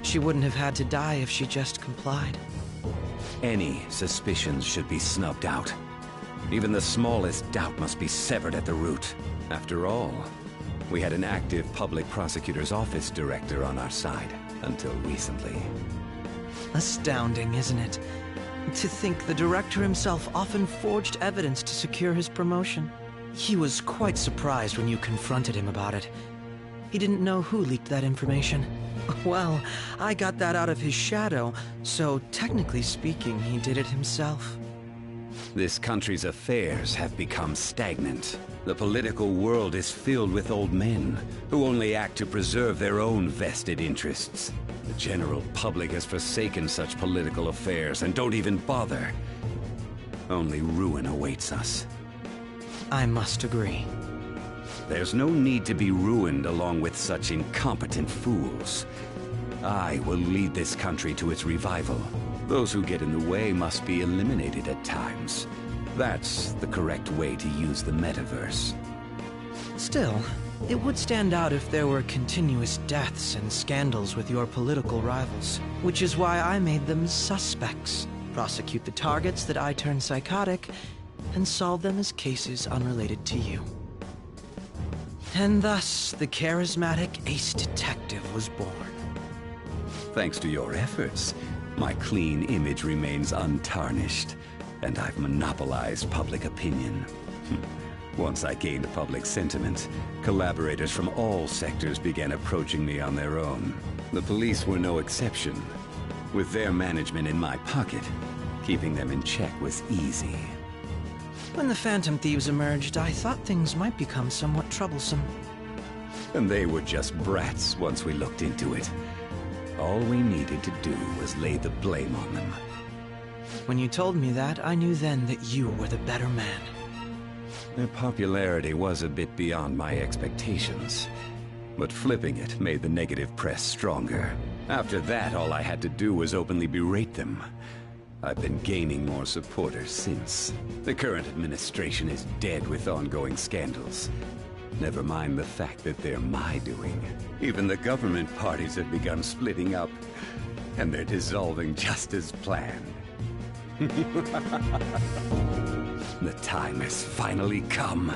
She wouldn't have had to die if she just complied. Any suspicions should be snubbed out. Even the smallest doubt must be severed at the root. After all, we had an active public prosecutor's office director on our side, until recently. Astounding, isn't it? To think the director himself often forged evidence to secure his promotion. He was quite surprised when you confronted him about it. He didn't know who leaked that information. Well, I got that out of his shadow, so technically speaking, he did it himself. This country's affairs have become stagnant. The political world is filled with old men who only act to preserve their own vested interests. The general public has forsaken such political affairs and don't even bother. Only ruin awaits us. I must agree. There's no need to be ruined along with such incompetent fools. I will lead this country to its revival. Those who get in the way must be eliminated at times. That's the correct way to use the metaverse. Still, it would stand out if there were continuous deaths and scandals with your political rivals, which is why I made them suspects. Prosecute the targets that I turn psychotic, and solve them as cases unrelated to you. And thus, the charismatic ace detective was born. Thanks to your efforts, my clean image remains untarnished, and I've monopolized public opinion. Once I gained public sentiment, collaborators from all sectors began approaching me on their own. The police were no exception. With their management in my pocket, keeping them in check was easy. When the Phantom Thieves emerged, I thought things might become somewhat troublesome. And they were just brats once we looked into it. All we needed to do was lay the blame on them. When you told me that, I knew then that you were the better man. Their popularity was a bit beyond my expectations. But flipping it made the negative press stronger. After that, all I had to do was openly berate them. I've been gaining more supporters since. The current administration is dead with ongoing scandals. Never mind the fact that they're my doing. Even the government parties have begun splitting up, and they're dissolving just as planned. The time has finally come.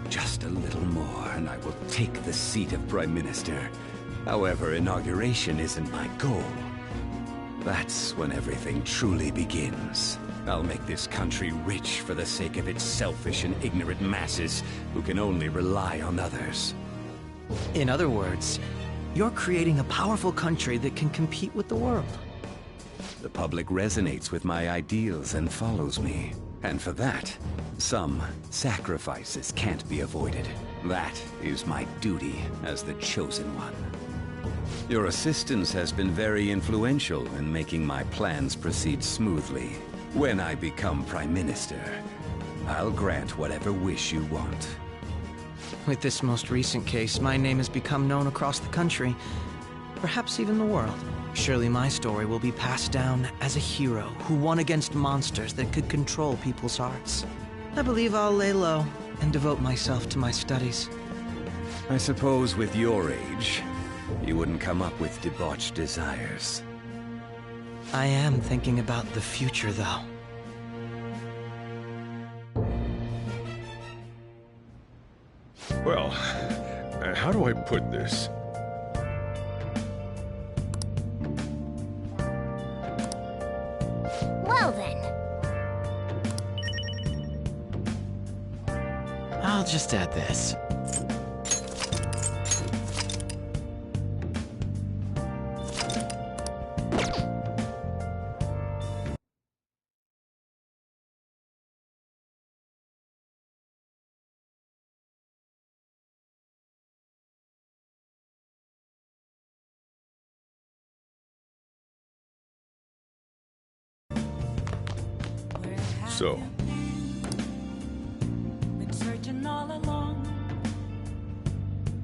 Just a little more, and I will take the seat of Prime Minister. However, inauguration isn't my goal. That's when everything truly begins. I'll make this country rich for the sake of its selfish and ignorant masses who can only rely on others. In other words, you're creating a powerful country that can compete with the world. The public resonates with my ideals and follows me. And for that, some sacrifices can't be avoided. That is my duty as the Chosen One. Your assistance has been very influential in making my plans proceed smoothly. When I become Prime Minister, I'll grant whatever wish you want. With this most recent case, my name has become known across the country, perhaps even the world. Surely my story will be passed down as a hero who won against monsters that could control people's hearts. I believe I'll lay low and devote myself to my studies. I suppose with your age, you wouldn't come up with debauched desires. I am thinking about the future, though. Well, how do I put this? Well then. I'll just add this. So, Been searching all along,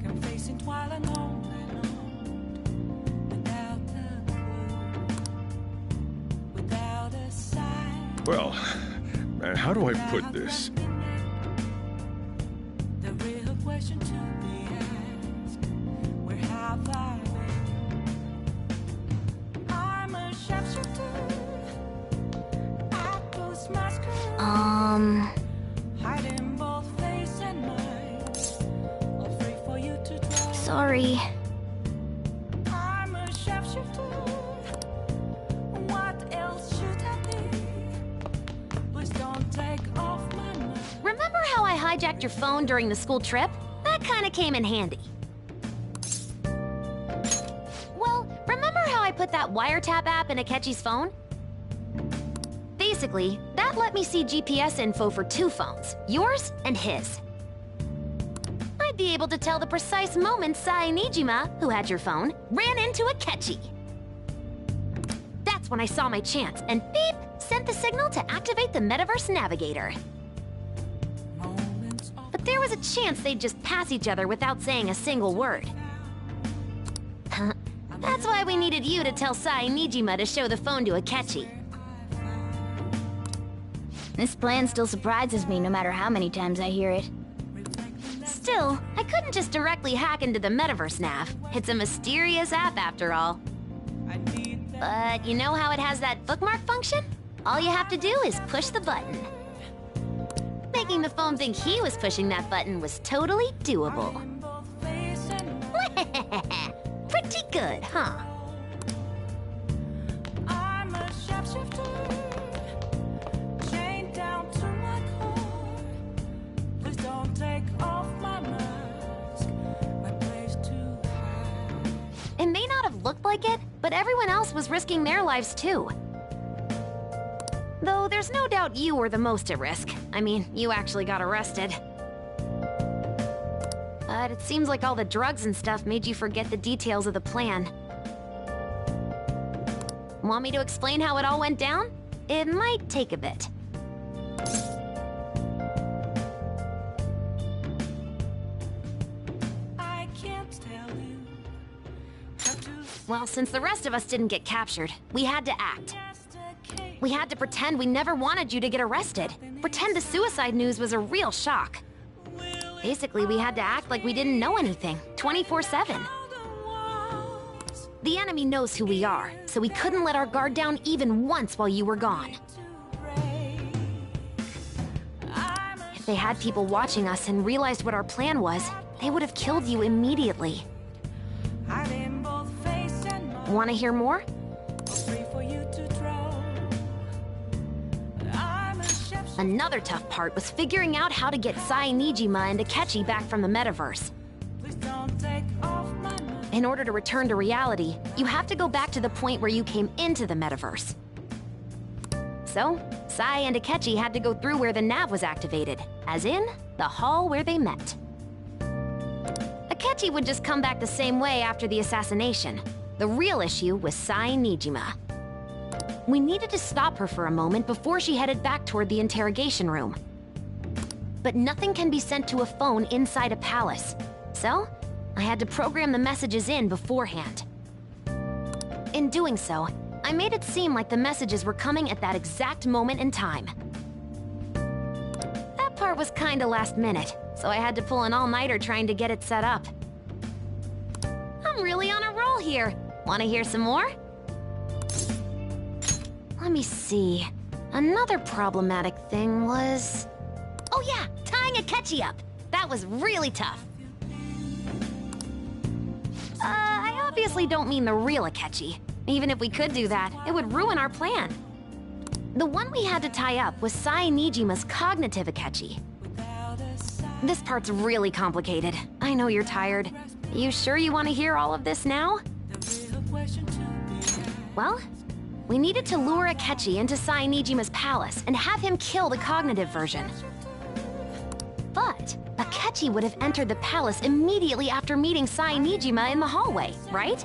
confessing while alone without a clue, without a sign. well, how do I put this? The real question to be asked: where have I been? I'm a sharpshooter. Hiding both face and mind, afraid for you to try. Sorry. I'm a sharpshooter. What else should I be? Please don't take off my mind. Remember how I hijacked your phone during the school trip? That kinda came in handy. Well, remember how I put that wiretap app in Akechi's phone? Basically, that let me see GPS info for 2 phones, yours and his. I'd be able to tell the precise moment Sai Niijima, who had your phone, ran into Akechi. That's when I saw my chance, and beep, sent the signal to activate the Metaverse Navigator. But there was a chance they'd just pass each other without saying a single word. That's why we needed you to tell Sai Niijima to show the phone to Akechi. This plan still surprises me no matter how many times I hear it. Still, I couldn't just directly hack into the Metaverse Nav. It's a mysterious app after all. But you know how it has that bookmark function? All you have to do is push the button. Making the phone think he was pushing that button was totally doable. Pretty good, huh? I'm a sharpshooter. Don't take off my mask, my place to hide. It may not have looked like it, but everyone else was risking their lives too. Though there's no doubt you were the most at risk. I mean, you actually got arrested. But it seems like all the drugs and stuff made you forget the details of the plan. Want me to explain how it all went down? It might take a bit. Well, since the rest of us didn't get captured, we had to act. We had to pretend we never wanted you to get arrested. Pretend the suicide news was a real shock. Basically, we had to act like we didn't know anything, 24/7. The enemy knows who we are, so we couldn't let our guard down even once while you were gone. If they had people watching us and realized what our plan was, they would have killed you immediately. Want to hear more? Another tough part was figuring out how to get Sai Niijima and Akechi back from the metaverse. In order to return to reality, you have to go back to the point where you came into the metaverse. So, Sai and Akechi had to go through where the nav was activated, as in, the hall where they met. Akechi would just come back the same way after the assassination. The real issue was Sai Niijima. We needed to stop her for a moment before she headed back toward the interrogation room. But nothing can be sent to a phone inside a palace, so I had to program the messages in beforehand. In doing so, I made it seem like the messages were coming at that exact moment in time. That part was kinda last minute, so I had to pull an all-nighter trying to get it set up. I'm really on a roll here. Wanna hear some more? Let me see. Another problematic thing was... Oh yeah, tying Akechi up. That was really tough. I obviously don't mean the real Akechi. Even if we could do that, it would ruin our plan. The one we had to tie up was Sai Niijima's cognitive Akechi. This part's really complicated. I know you're tired. You sure you want to hear all of this now? Well, we needed to lure Akechi into Sai Niijima's palace and have him kill the cognitive version. But Akechi would have entered the palace immediately after meeting Sai Niijima in the hallway, right?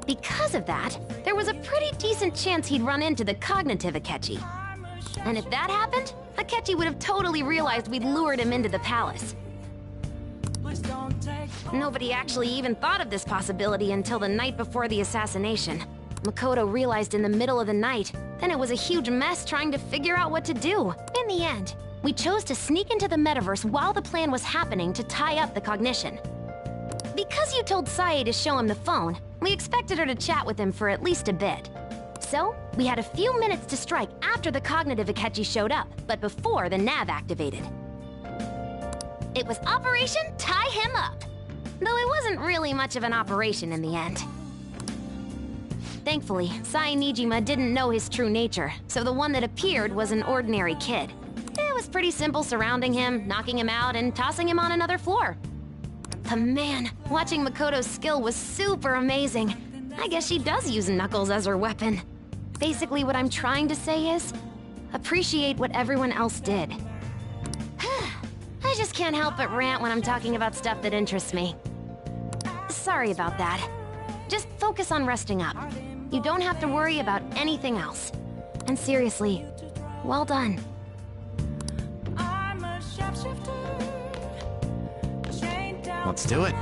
Because of that, there was a pretty decent chance he'd run into the cognitive Akechi. And if that happened, Akechi would have totally realized we'd lured him into the palace. Nobody actually even thought of this possibility until the night before the assassination. Makoto realized in the middle of the night, then it was a huge mess trying to figure out what to do. In the end, we chose to sneak into the metaverse while the plan was happening to tie up the cognition. Because you told Sae to show him the phone, we expected her to chat with him for at least a bit. So, we had a few minutes to strike after the cognitive Akechi showed up, but before the nav activated. It was Operation Tie Him Up, though it wasn't really much of an operation in the end. Thankfully, Sai Niijima didn't know his true nature, so the one that appeared was an ordinary kid. It was pretty simple surrounding him, knocking him out, and tossing him on another floor. But man, watching Makoto's skill was super amazing. I guess she does use Knuckles as her weapon. Basically, what I'm trying to say is, appreciate what everyone else did. I just can't help but rant when I'm talking about stuff that interests me. Sorry about that. Just focus on resting up. You don't have to worry about anything else. And seriously, well done. Let's do it.